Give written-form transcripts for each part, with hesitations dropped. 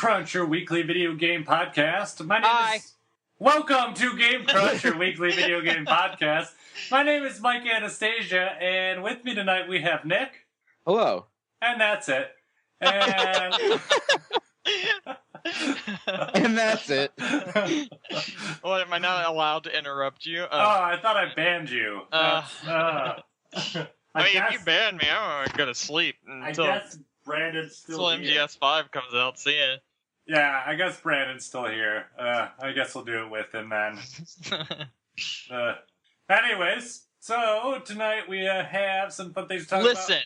Crunch, your weekly video game podcast. My name Hi. is... Welcome to Game Crunch, your weekly video game podcast. My name is Mike Anastasia, and with me tonight we have Nick. Hello. And that's it. And... And that's it. What, am I not allowed to interrupt you? I thought I banned you. I mean, if you ban me, I'm gonna go to sleep until, I guess Brandon's still until here. MGS5 comes out. See ya. Yeah, I guess Brandon's still here. I guess we'll do it with him then. Anyways, so tonight we have some fun things to talk about. Listen,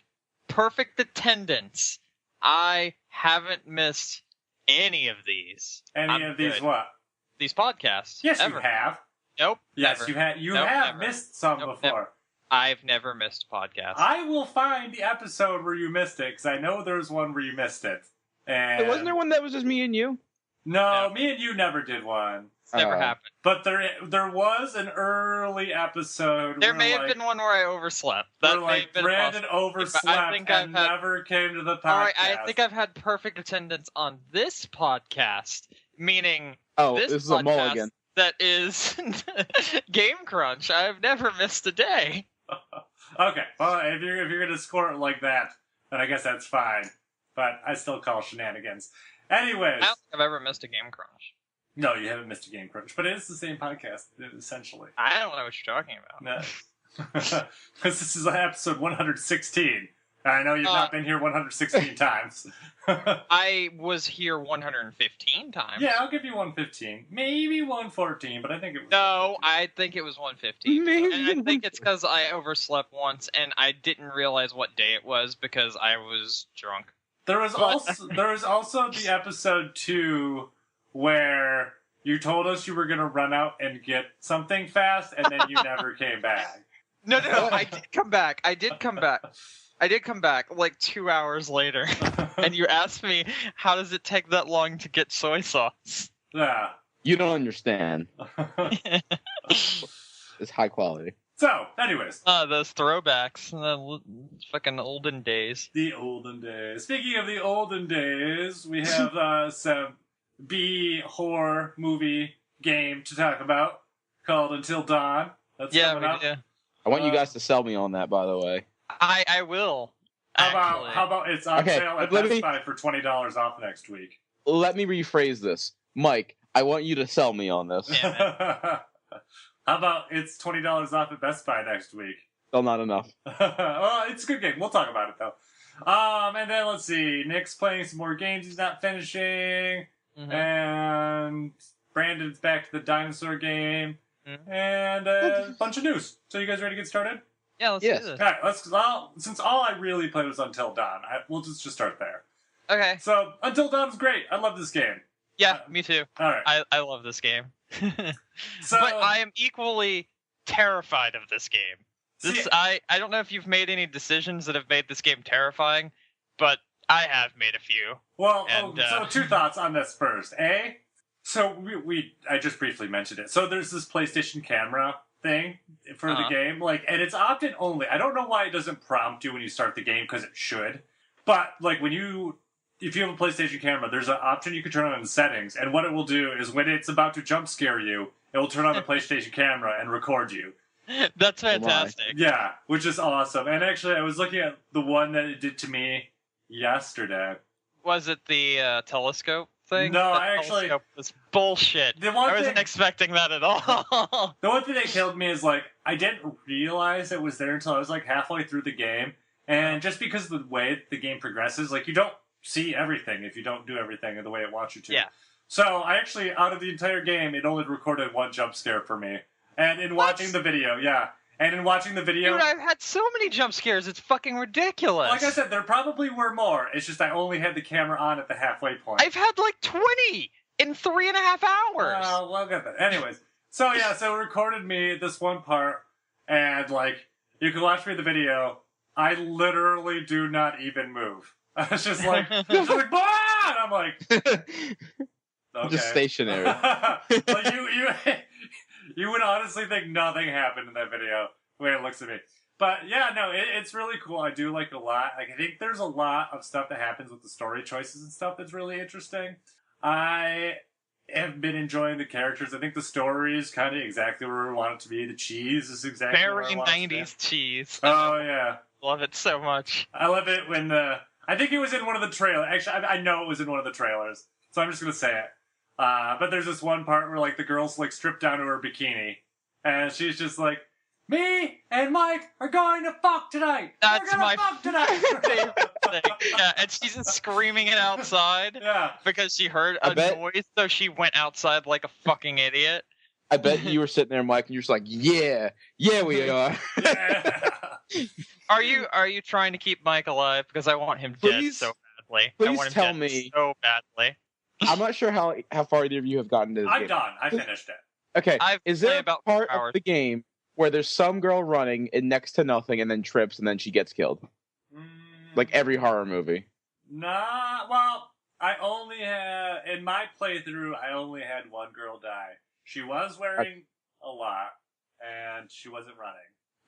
perfect attendance. I haven't missed any of these. Any of these good. what? These podcasts. Yes, ever. you have. Nope. Yes, never. you have. You Nope, have never. missed some Nope, before. never. I've never missed a podcast. I will find the episode where you missed it, because I know there's one where you missed it. And Hey, wasn't there one that was just me and you? No, No. me and you never did one. It's never Oh. happened. But there was an early episode. There where, may have like, been one where I overslept. where, That may like have been Brandon possible. overslept I think and I've had- never came to the podcast. Alright, I think I've had perfect attendance on this podcast, meaning Oh, this this is a podcast mulligan. that is Game Crunch. I've never missed a day. Okay, well, if you're gonna score it like that, then I guess that's fine. But I still call shenanigans. Anyways, I don't think I've ever missed a Game Crunch. no, you haven't missed a Game Crunch, but it is the same podcast essentially. I don't know what you're talking about. No, because this is episode 116. I know you've not been here 116 times. I was here 115 times. Yeah, I'll give you 115, maybe 114, but I think it was. No, I think it was 115. Maybe And I think it's because I overslept once and I didn't realize what day it was because I was drunk. There was also the episode 2 where you told us you were gonna run out and get something fast, and then you never came back. No, I did come back. I did come back like 2 hours later, and you asked me, how does it take that long to get soy sauce? Yeah. You don't understand. It's high quality. So, anyways, Those throwbacks, the fucking olden days. the olden days. Speaking of the olden days, we have some B horror movie game to talk about called Until Dawn. That's coming up. Yeah. I want you guys to sell me on that, by the way. I will. How about it's on Okay, sale at let Best me- Buy for $20 off next week? Let me rephrase this. Mike, I want you to sell me on this. Yeah. How about it's $20 off at Best Buy next week? Still not enough. Well, it's a good game. We'll talk about it though. And then let's see. Nick's playing some more games he's not finishing, Mhm. and Brandon's back to the dinosaur game, Mhm. and a bunch of news. So you guys ready to get started? Yeah, let's Yes. do this. All right. Since all I really played was Until Dawn, we'll just start there. Okay. So Until Dawn's great. I love this game. Yeah, me too. All right. I love this game. So But I am equally terrified of this game. See- I don't know if you've made any decisions that have made this game terrifying, but I have made a few. Well, And, so two thoughts on this first. So I just briefly mentioned it. So there's this PlayStation camera thing for the Uh-huh. game, and it's opt-in only. I don't know why it doesn't prompt you when you start the game, because it should. But if you have a PlayStation camera, there's an option you can turn on in the settings, and what it will do is when it's about to jump scare you, it will turn on the PlayStation camera and record you. That's Oh my. fantastic. Yeah, which is awesome. And actually, I was looking at the one that it did to me yesterday. Was it the telescope thing? No, The I actually- telescope was bullshit. The one I wasn't thing- expecting that at all. The one thing that killed me is, I didn't realize it was there until I was, halfway through the game. And just because of the way the game progresses, you don't see everything if you don't do everything in the way it wants you to. Yeah. So, I actually, out of the entire game, it only recorded one jump scare for me. And in watching the video, Dude, I've had so many jump scares, it's fucking ridiculous. like I said, there probably were more. It's just I only had the camera on at the halfway point. I've had 20 in 3.5 hours. Well, we'll get that. Anyways, so it recorded me this one part, and you can watch me the video. I literally do not even move. I was just like, "Bah!" And I'm like, okay. Just stationary. You would honestly think nothing happened in that video the way it looks at me. But yeah, no, it's really cool. I do like a lot. I think there's a lot of stuff that happens with the story choices and stuff that's really interesting. I have been enjoying the characters. I think the story is kind of exactly where we want it to be. The cheese is exactly where Very I want it to be. 90s cheese. Oh, yeah. Love it so much. I love it when I think it was in one of the trailers. Actually, I know it was in one of the trailers, so I'm just going to say it. But there's this one part where, like, the girl's, like, stripped down to her bikini, and she's just like, me and Mike are going to fuck tonight. That's We're gonna my fuck tonight. favorite thing. Yeah, and she's just screaming it outside Yeah. because she heard I a bet- noise, so she went outside like a fucking idiot. I bet you were sitting there, Mike, and you're just like, yeah, we are. Yeah. Are you trying to keep Mike alive? Because I want him dead Please- so badly. I please want him tell dead me- so badly. I'm not sure how far either of you have gotten to this I'm game. done. I finished it. Okay, I've is played there a about part 4 hours. of the game where there's some girl running in next to nothing and then trips and then she gets killed? Like every horror movie. Nah, well, I only had, in my playthrough, I only had one girl die. She was wearing a lot, and she wasn't running.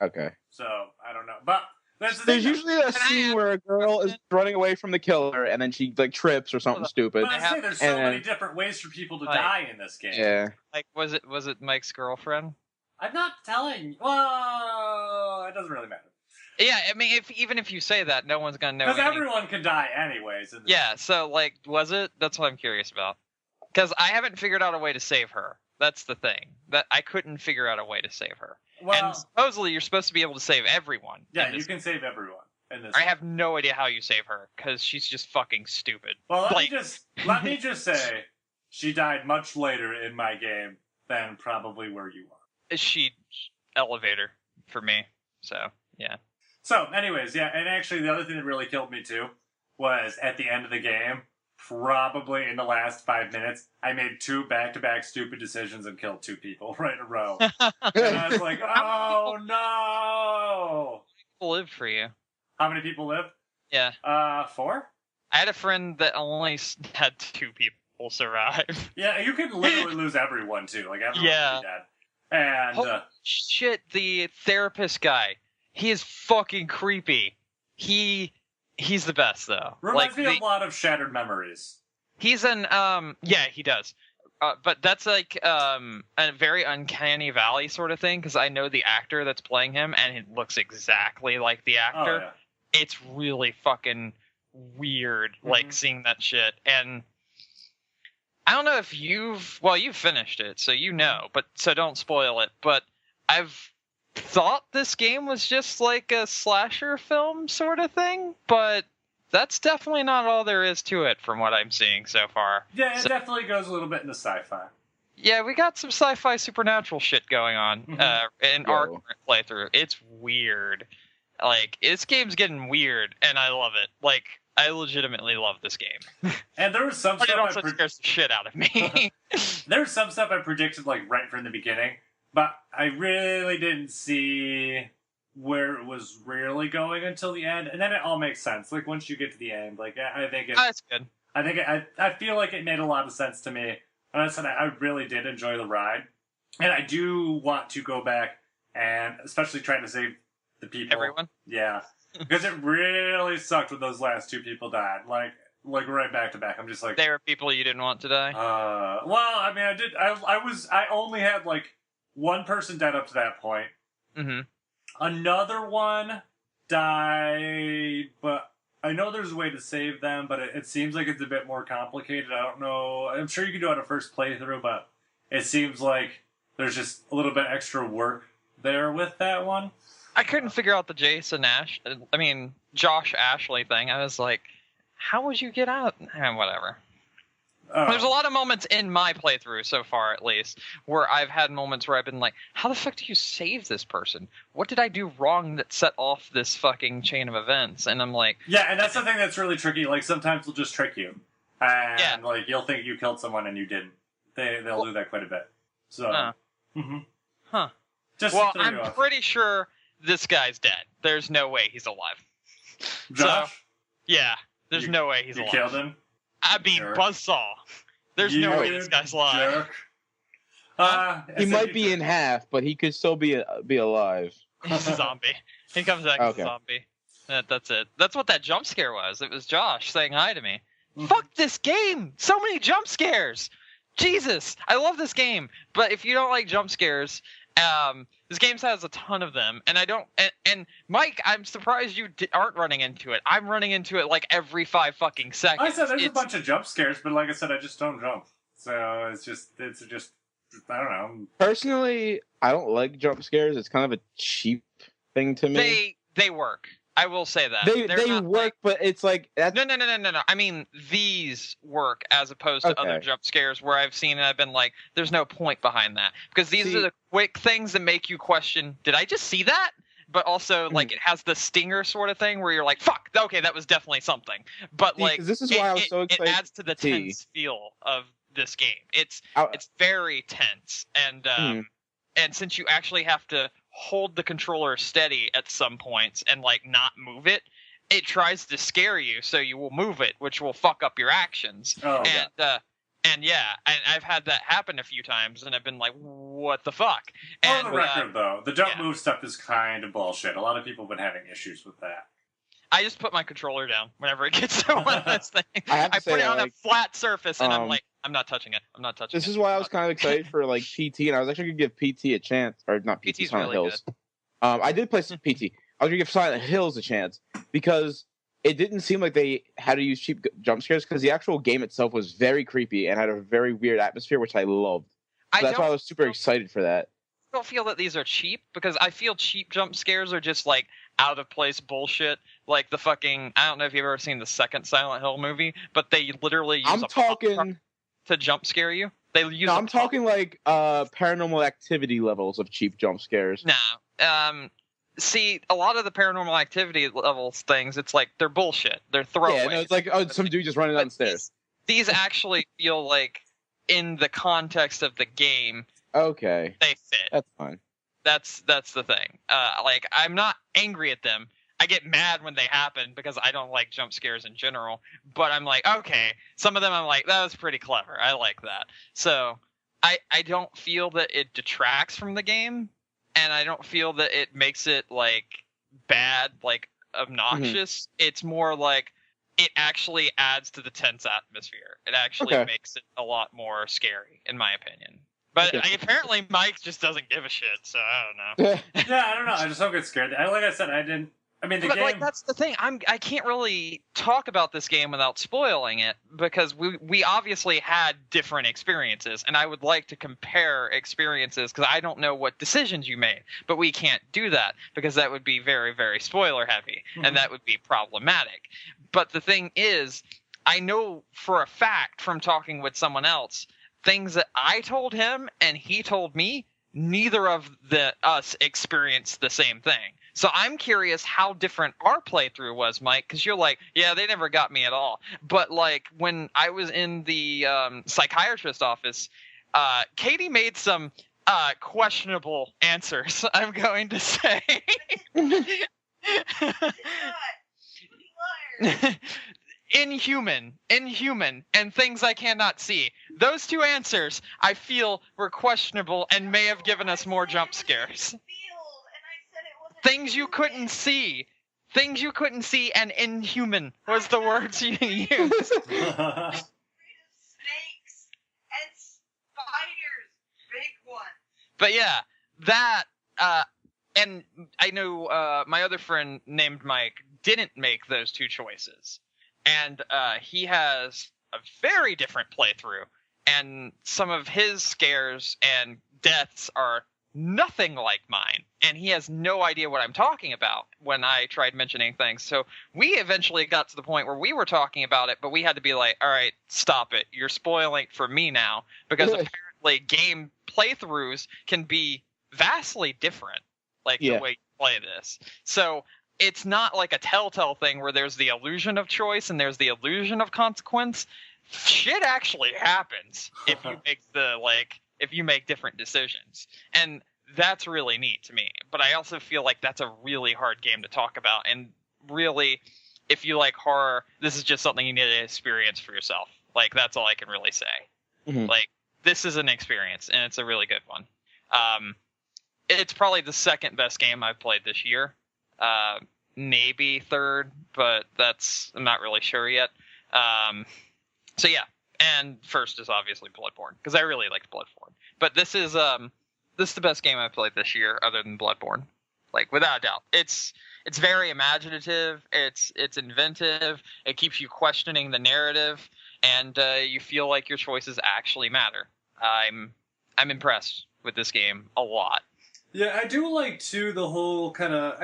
Okay. So, I don't know. But, that's the There's thing, usually a scene where a girl is running away from the killer and then she like trips or something stupid. but I say there's so and- many different ways for people to Like- die in this game. Yeah. Like, was it Mike's girlfriend? I'm not telling. Well, it doesn't really matter. Yeah, I mean, even if you say that, no one's gonna know. Because anything. everyone can die anyways. In this. Yeah, so like, was it? That's what I'm curious about. Because I haven't figured out a way to save her. That's the thing. That I couldn't figure out a way to save her. Well, And supposedly you're supposed to be able to save everyone. yeah, in you this. can save everyone in this. I have no idea how you save her because she's just fucking stupid. Well, like- let me just say, she died much later in my game than probably where you are. She elevator for me. So yeah. So, anyways, yeah, and actually the other thing that really killed me too was at the end of the game, probably in the last 5 minutes, I made 2 back-to-back stupid decisions and killed 2 people right in a row. And I was like, oh no! People lived for you. How many people lived? Yeah. 4? I had a friend that only had 2 people survive. Yeah, you could literally lose everyone too. Like, everyone Yeah. would be dead. And, Holy shit, the therapist guy. He is fucking creepy. He's the best though. reminds me the- of a lot of Shattered Memories. He's an yeah, he does. But that's like a very uncanny valley sort of thing because I know the actor that's playing him and it looks exactly like the Oh, actor. yeah. It's really fucking weird like Mhm. seeing that shit. And I don't know if you've finished it, so you know, but so don't spoil it. But I've thought this game was just like a slasher film sort of thing, but that's definitely not all there is to it from what I'm seeing so far. Yeah, it So- definitely goes a little bit into sci-fi. Yeah, we got some sci-fi supernatural shit going on Mhm. in our Whoa. current playthrough. It's weird. Like, this game's getting weird, and I love it. Like, I legitimately love this game. And there was some But it stuff also scares the shit out of me. there was some stuff I predicted like right from the beginning, but I really didn't see where it was really going until the end, and then it all makes sense. Like once you get to the end, like I think it, That's good. I feel like it made a lot of sense to me, and I said I really did enjoy the ride, and I do want to go back and especially trying to save the people. Everyone? Yeah, because it really sucked when those last 2 people died. Like right back to back. I'm just like, They were people you didn't want to die? well, I mean, I only had like 1 person dead up to that point. Mm-hmm. Another one died, but I know there's a way to save them, but it seems like it's a bit more complicated. I don't know. I'm sure you can do it on a first playthrough, but it seems like there's just a little bit extra work there with that one. I couldn't figure out the Josh Ashley thing. I was like, how would you get out? Whatever. Oh. There's a lot of moments in my playthrough so far, at least, where I've had moments where I've been like, how the fuck do you save this person? What did I do wrong that set off this fucking chain of events? And I'm like, Yeah, and that's the thing that's really tricky. Like, sometimes they'll just trick you. And, Yeah. like, you'll think you killed someone and you didn't. They'll do that quite a bit. So, mhm. Huh. Just well, to throw you I'm off. pretty sure this guy's dead. There's no way he's alive. Josh, Yeah, there's You- no way he's you alive. killed him? I mean, Jerk. Buzzsaw. There's no way this guy's alive. Jerk. He SMG might be jerk. in half, but he could still be alive. He's a zombie. He comes back as Okay. a zombie. That's it. That's what that jump scare was. It was Josh saying hi to me. Fuck this game. So many jump scares. Jesus, I love this game. But if you don't like jump scares, this game has a ton of them, and I don't. And Mike, I'm surprised you aren't running into it. I'm running into it like every 5 fucking seconds. I said there's a bunch of jump scares, but like I said, I just don't jump. So it's just I don't know. Personally, I don't like jump scares. It's kind of a cheap thing to me. They work. I will say that they work, but it's like that's... no. I mean, these work as opposed to other jump scares where I've seen and I've been like, "There's no point behind that," because these are the quick things that make you question, "Did I just see that?" But also, like, it has the stinger sort of thing where you're like, "Fuck, okay, that was definitely something." But like, this is why I was so excited. It adds to the tense feel of this game. It's very tense, and since you actually have to hold the controller steady at some points and like not move it, it tries to scare you, so you will move it, which will fuck up your actions. And I've had that happen a few times, and I've been like, "What the fuck?" On the record, though, the don't move stuff is kind of bullshit. A lot of people have been having issues with that. I just put my controller down whenever it gets to one of those things. I put it on a flat surface, and I'm like, I'm not touching it. This is why I was kind of excited for like PT, and I was actually going to give PT a chance, or not PT, PT's Silent really Hills. I did play some PT. I was going to give Silent Hills a chance because it didn't seem like they had to use cheap jump scares, because the actual game itself was very creepy and had a very weird atmosphere, which I loved. So that's why I was super excited for that. I don't feel that these are cheap, because I feel cheap jump scares are just like out of place bullshit. Like the fucking, I don't know if you've ever seen the second Silent Hill movie, but they literally use pop to jump scare you. I'm talking like Paranormal Activity levels of cheap jump scares. No. See, a lot of the Paranormal Activity levels things, it's like they're bullshit. They're throwaways. Yeah, no, it's like, oh, some dude just running down the stairs. These actually feel like, in the context of the game, okay, they fit. That's fine. That's the thing. Like, I'm not angry at them. I get mad when they happen because I don't like jump scares in general. But I'm like, okay, some of them I'm like, that was pretty clever. I like that. So I don't feel that it detracts from the game, and I don't feel that it makes it like bad, like obnoxious. It's more like it actually adds to the tense atmosphere. It actually makes it a lot more scary, in my opinion. But apparently Mike just doesn't give a shit, so I don't know. Yeah, I don't know. I just don't get scared. Like I said, the game... like, that's the thing. I can't really talk about this game without spoiling it, because we obviously had different experiences, and I would like to compare experiences, because I don't know what decisions you made. But we can't do that, because that would be very, very spoiler heavy, and that would be problematic. But the thing is, I know for a fact from talking with someone else, things that I told him and he told me, neither of us experienced the same thing. So I'm curious how different our playthrough was, Mike, because you're like, yeah, they never got me at all. But like when I was in the psychiatrist office, Katie made some questionable answers, I'm going to say. Inhuman, and things I cannot see. Those two answers, I feel, were questionable and may have given us more jump scares. Things you couldn't see. Things you couldn't see, and inhuman was the words you used. Snakes and spiders, big one. But yeah, that, and I know my other friend named Mike didn't make those two choices. And he has a very different playthrough, and some of his scares and deaths are nothing like mine, and he has no idea what I'm talking about when I tried mentioning things. So we eventually got to the point where we were talking about it, but we had to be like, all right, stop it. You're spoiling for me now, because apparently game playthroughs can be vastly different, like the way you play this. So it's not like a Telltale thing where there's the illusion of choice and there's the illusion of consequence. Shit actually happens if you make different decisions. And that's really neat to me. But I also feel like that's a really hard game to talk about. And really, if you like horror, this is just something you need to experience for yourself. Like, that's all I can really say. Mm-hmm. Like, this is an experience, and it's a really good one. It's probably the second best game I've played this year. Maybe third, but I'm not really sure yet. So yeah, and first is obviously Bloodborne because I really liked Bloodborne. But this is the best game I've played this year, other than Bloodborne, like without a doubt. It's very imaginative. It's inventive. It keeps you questioning the narrative, and you feel like your choices actually matter. I'm impressed with this game a lot. Yeah, I do like, too, the whole kind of,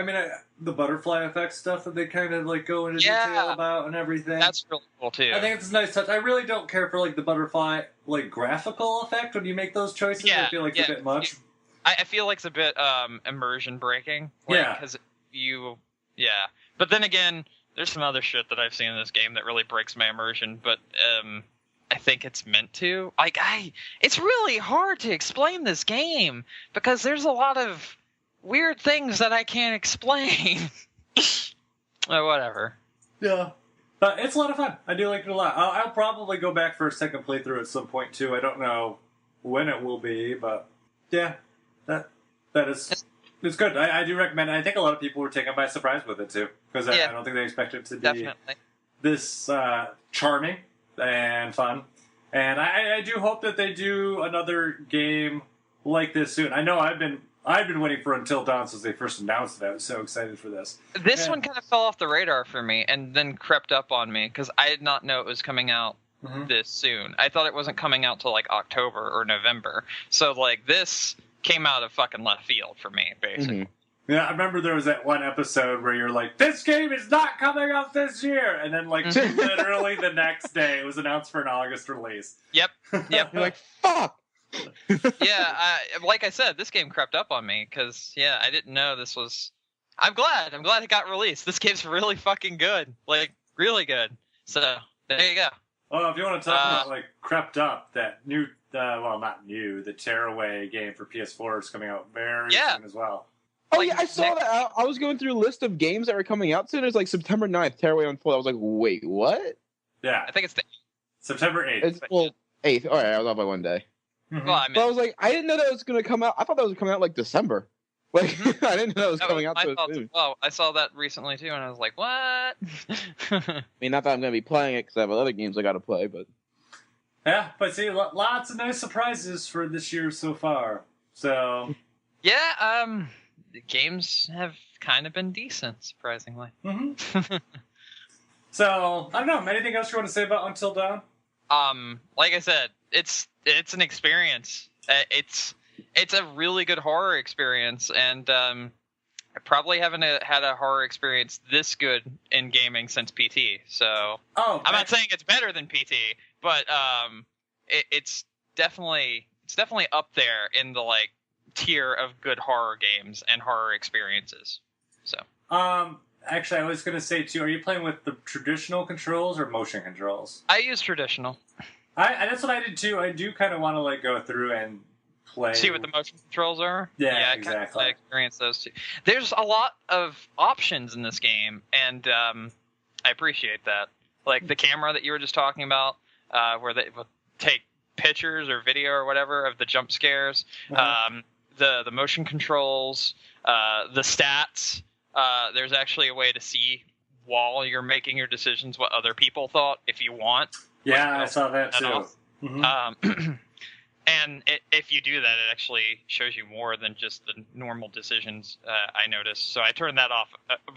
the butterfly effect stuff that they kind of, like, go into detail about and everything. That's really cool, too. I think it's a nice touch. I really don't care for, like, the butterfly, like, graphical effect when you make those choices. I feel like it's a bit much. I feel like it's a bit immersion breaking. Because But then again, there's some other shit that I've seen in this game that really breaks my immersion, but I think it's meant to. It's really hard to explain this game because there's a lot of weird things that I can't explain. Whatever. Yeah. But it's a lot of fun. I do like it a lot. I'll probably go back for a second playthrough at some point, too. I don't know when it will be, but yeah, that is... It's good. I do recommend it. I think a lot of people were taken by surprise with it, too. Because I don't think they expected it to be this charming and fun. And I do hope that they do another game like this soon. I know I've been waiting for Until Dawn since they first announced it. I was so excited for this. This one kind of fell off the radar for me and then crept up on me because I did not know it was coming out this soon. I thought it wasn't coming out till like October or November. So like this came out of fucking left field for me, basically. Yeah, I remember there was that one episode where you're like, this game is not coming out this year! And then, like, literally the next day, it was announced for an August release. Yep. You're like, fuck! Like I said, this game crept up on me, because, I didn't know this was... I'm glad it got released. This game's really fucking good. Like, really good. So, there you go. Well, if you want to talk about, like, crept up, that new, not new, the Tearaway game for PS4 is coming out very soon as well. Oh, I saw that. I was going through a list of games that were coming out soon. It's like September 9th, Tearaway Unfold. I was like, wait, what? Yeah. I think it's September 8th. 8th. All right, I was off by one day. Well, but I was like, I didn't know that was going to come out. I thought that was coming out like December. Like, I didn't know that was coming out so soon. Well, I saw that recently too, and I was like, what? I mean, not that I'm going to be playing it because I have other games I got to play, but... Yeah, but see, lots of nice surprises for this year so far. So... Yeah, the games have kind of been decent, surprisingly. So, I don't know. Anything else you want to say about Until Dawn? Like I said, it's an experience. It's a really good horror experience, and I probably haven't had a horror experience this good in gaming since PT. So, I'm not saying it's better than PT, but it's definitely up there in the like tier of good horror games and horror experiences. So actually I was going to say too, are you playing with the traditional controls or motion controls? I use traditional. That's what I did too. I do kind of want to like go through and play, see what the motion controls are. Yeah, exactly. I experience those too. There's a lot of options in this game, and I appreciate that. Like the camera that you were just talking about, where they will take pictures or video or whatever of the jump scares. The motion controls, the stats. There's actually a way to see while you're making your decisions what other people thought if you want. Yeah, I saw that too. And if you do that, it actually shows you more than just the normal decisions, I noticed. So I turned that off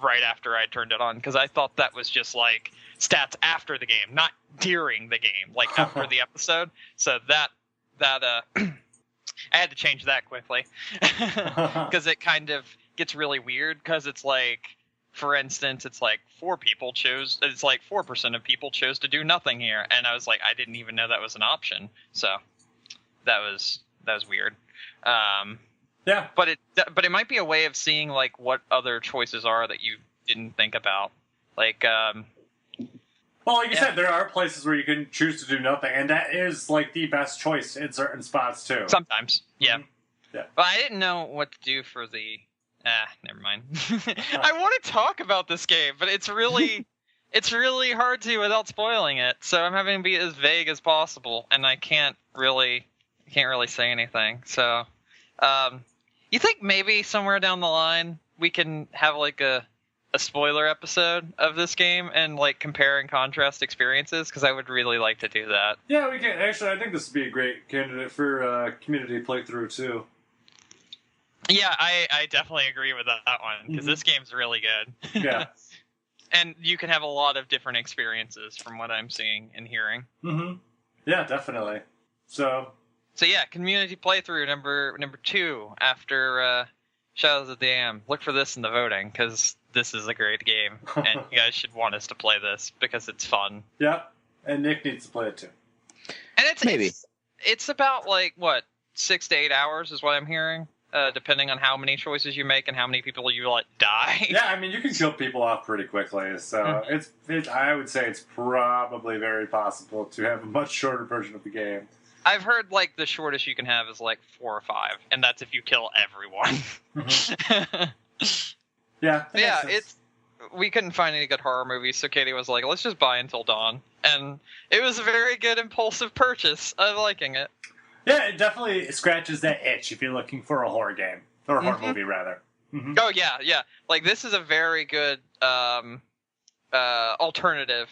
right after I turned it on, because I thought that was just like stats after the game, not during the game, like after the episode. So that I had to change that quickly, because it kind of gets really weird, because it's like, for instance, it's like 4% of people chose to do nothing here. And I was like, I didn't even know that was an option. So that was weird. Yeah. But it might be a way of seeing like what other choices are that you didn't think about. Like, well, like you said, there are places where you can choose to do nothing, and that is like the best choice in certain spots too. Sometimes, yeah. Yeah. But I didn't know what to do for the. Never mind. I want to talk about this game, but it's really hard to without spoiling it. So I'm having to be as vague as possible, and I can't really say anything. So, you think maybe somewhere down the line we can have like a a spoiler episode of this game and like compare and contrast experiences, because I would really like to do that. Yeah, we can. Actually, I think this would be a great candidate for community playthrough too. Yeah, I definitely agree with that one, because this game's really good. Yeah. And you can have a lot of different experiences from what I'm seeing and hearing. Mm-hmm. Yeah, definitely. So yeah, community playthrough number 2 after Shadows of the Dam. Look for this in the voting, because this is a great game, and you guys should want us to play this because it's fun. Yeah, and Nick needs to play it too. And it's about like what 6 to 8 hours is what I'm hearing. Depending on how many choices you make and how many people you let die. Yeah, I mean, you can kill people off pretty quickly, so it's I would say it's probably very possible to have a much shorter version of the game. I've heard like the shortest you can have is like 4 or 5, and that's if you kill everyone. Yeah, we couldn't find any good horror movies, so Katie was like, let's just buy Until Dawn. And it was a very good impulsive purchase. I'm liking it. Yeah, it definitely scratches that itch if you're looking for a horror game. Or a horror movie, rather. Mm-hmm. Oh, yeah. Like, this is a very good alternative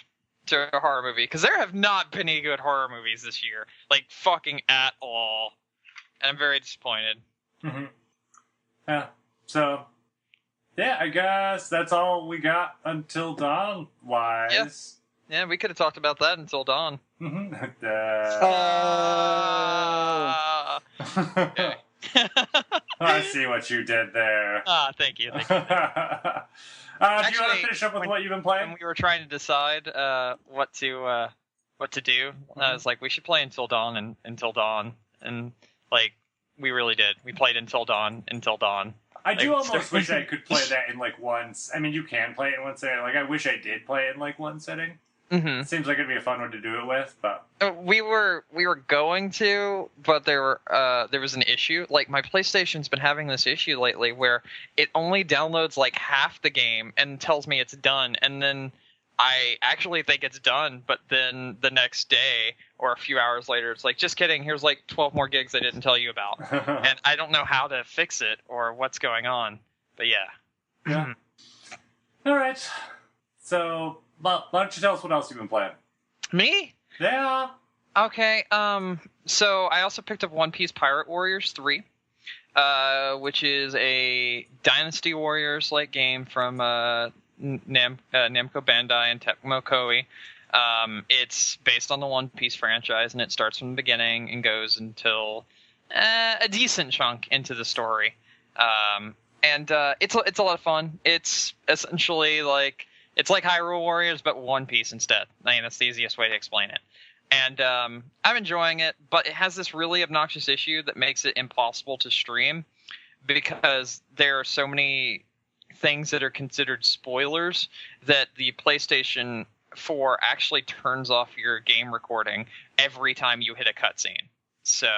to a horror movie. Because there have not been any good horror movies this year. Like, fucking at all. And I'm very disappointed. Mm-hmm. Yeah, so... Yeah, I guess that's all we got Until Dawn-wise. Yeah, we could have talked about that Until Dawn. Mm-hmm. Okay. I see what you did there. Thank you. Do you want to finish up with what you've been playing? When we were trying to decide what to do, I was like, we should play Until Dawn, and like we really did. We played Until Dawn. I do almost wish I could play that in like once. I mean, you can play it in one setting. Like, I wish I did play it in like one setting. Mm-hmm. It seems like it'd be a fun one to do it with, but we were going to, but there was an issue. Like, my PlayStation's been having this issue lately where it only downloads like half the game and tells me it's done, and then I actually think it's done, but then the next day or a few hours later, it's like, just kidding, here's like 12 more gigs I didn't tell you about. And I don't know how to fix it or what's going on. But yeah. All right. So, why don't you tell us what else you've been playing? Me? Yeah. Okay. So I also picked up One Piece Pirate Warriors 3, which is a Dynasty Warriors like game from Namco Bandai and Tecmo Koei. It's based on the One Piece franchise, and it starts from the beginning and goes until a decent chunk into the story. And it's a lot of fun. It's essentially like Hyrule Warriors, but One Piece instead. I mean, that's the easiest way to explain it. And I'm enjoying it, but it has this really obnoxious issue that makes it impossible to stream because there are so many things that are considered spoilers that the PlayStation 4 actually turns off your game recording every time you hit a cutscene. So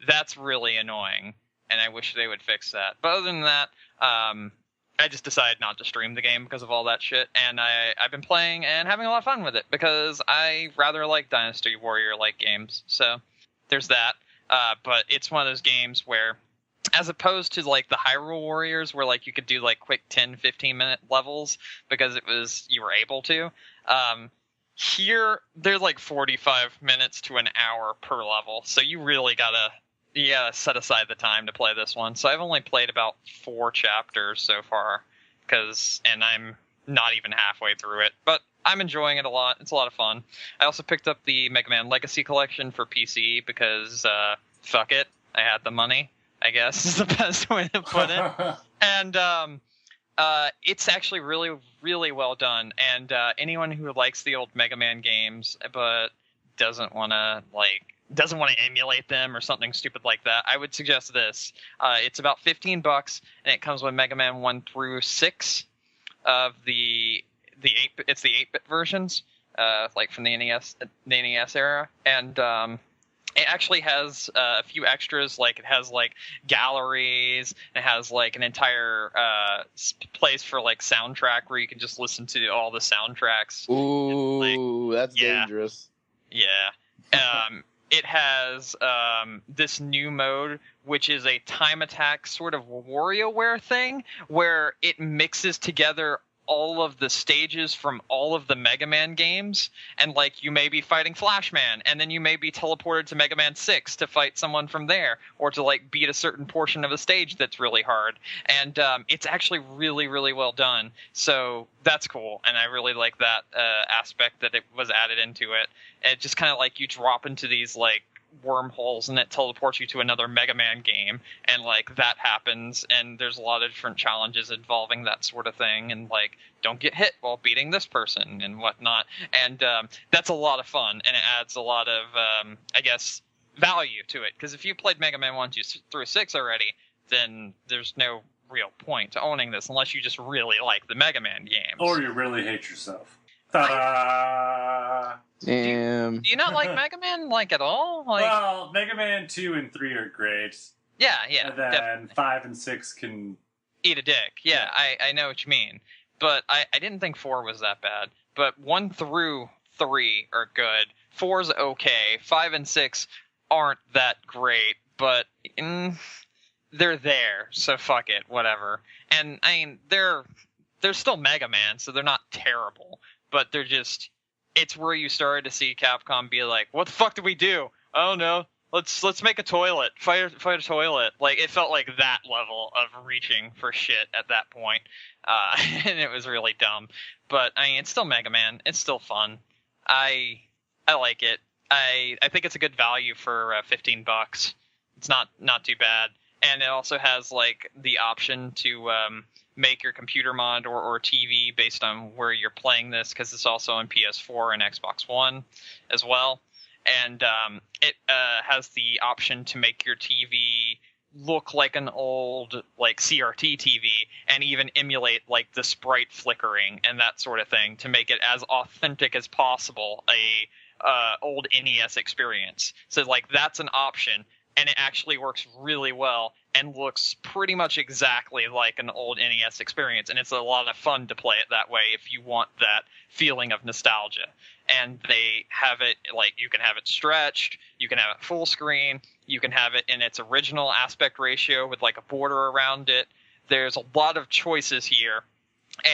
that's really annoying, and I wish they would fix that. But other than that, I just decided not to stream the game because of all that shit, and I've been playing and having a lot of fun with it because I rather like Dynasty Warrior-like games. So there's that. But it's one of those games where, as opposed to like the Hyrule Warriors where like you could do like quick 10-15 minute levels because you were able to, here they're like 45 minutes to an hour per level, so you really gotta set aside the time to play this one. So I've only played about 4 chapters so far, and I'm not even halfway through it, but I'm enjoying it a lot. It's a lot of fun. I also picked up the Mega Man Legacy Collection for PC because fuck it, I had the money, I guess is the best way to put it. And it's actually really, really well done. And anyone who likes the old Mega Man games but doesn't want to emulate them or something stupid like that, I would suggest this. It's about $15, and it comes with Mega Man 1 through 6 of the 8-bit versions, like from the NES era, and it actually has a few extras, like it has like galleries, it has like an entire place for like soundtrack where you can just listen to all the soundtracks. Ooh, that's dangerous. Yeah. It has this new mode, which is a time attack sort of WarioWare thing, where it mixes together all of the stages from all of the Mega Man games, and like you may be fighting Flash Man, and then you may be teleported to Mega Man 6 to fight someone from there, or to like beat a certain portion of a stage that's really hard. And it's actually really, really well done. So that's cool, and I really like that aspect that it was added into it. It just kind of like you drop into these like wormholes and it teleports you to another Mega Man game, and like that happens, and there's a lot of different challenges involving that sort of thing, and like don't get hit while beating this person and whatnot, and that's a lot of fun, and it adds a lot of I guess value to it, because if you played Mega Man 1, 2 through 6 already, then there's no real point to owning this unless you just really like the Mega Man games, or you really hate yourself. Ta-da! Damn. Do you not like Mega Man like at all? Like, Well, Mega Man 2 and 3 are great. yeah, And then definitely. 5 and 6 can... Eat a dick. Yeah, I know what you mean. But I didn't think 4 was that bad. But 1 through 3 are good. 4's okay. 5 and 6 aren't that great, but they're there, so fuck it, whatever. And I mean, they're still Mega Man, so they're not terrible, but they're just, it's where you started to see Capcom be like, what the fuck did we do? Oh no, let's make a toilet, fight a toilet. Like, it felt like that level of reaching for shit at that point, and it was really dumb. But I mean, it's still Mega Man. It's still fun. I like it. I think it's a good value for $15. It's not too bad, and it also has like the option to make your computer mod or TV based on where you're playing this, because it's also on PS4 and Xbox One as well. And it has the option to make your TV look like an old like CRT TV, and even emulate like the sprite flickering and that sort of thing to make it as authentic as possible a old NES experience. So like that's an option, and it actually works really well and looks pretty much exactly like an old NES experience. And it's a lot of fun to play it that way if you want that feeling of nostalgia. And they have it, like, you can have it stretched, you can have it full screen, you can have it in its original aspect ratio with like a border around it. There's a lot of choices here,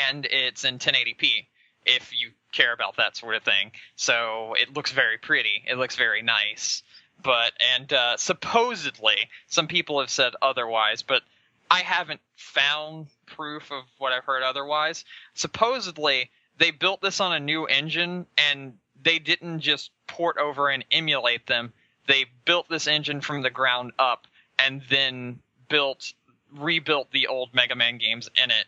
and it's in 1080p if you care about that sort of thing. So it looks very pretty. It looks very nice. But, and supposedly, some people have said otherwise, but I haven't found proof of what I've heard otherwise. Supposedly, they built this on a new engine, and they didn't just port over and emulate them. They built this engine from the ground up, and then rebuilt the old Mega Man games in it,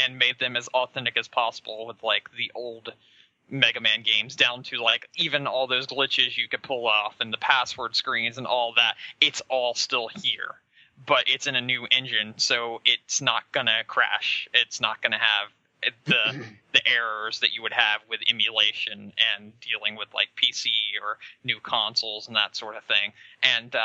and made them as authentic as possible with like the old Mega Man games, down to like even all those glitches you could pull off and the password screens and all that. It's all still here, but it's in a new engine, so it's not gonna crash. It's not gonna have the errors that you would have with emulation and dealing with like PC or new consoles and that sort of thing. And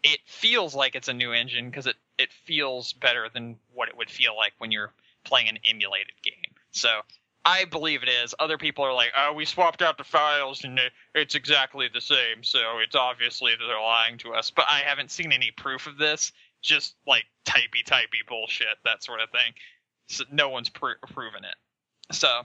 it feels like it's a new engine because it feels better than what it would feel like when you're playing an emulated game. So I believe it is. Other people are like, oh, we swapped out the files and it's exactly the same, so it's obviously they're lying to us. But I haven't seen any proof of this. Just like typey bullshit, that sort of thing. So no one's proven it. So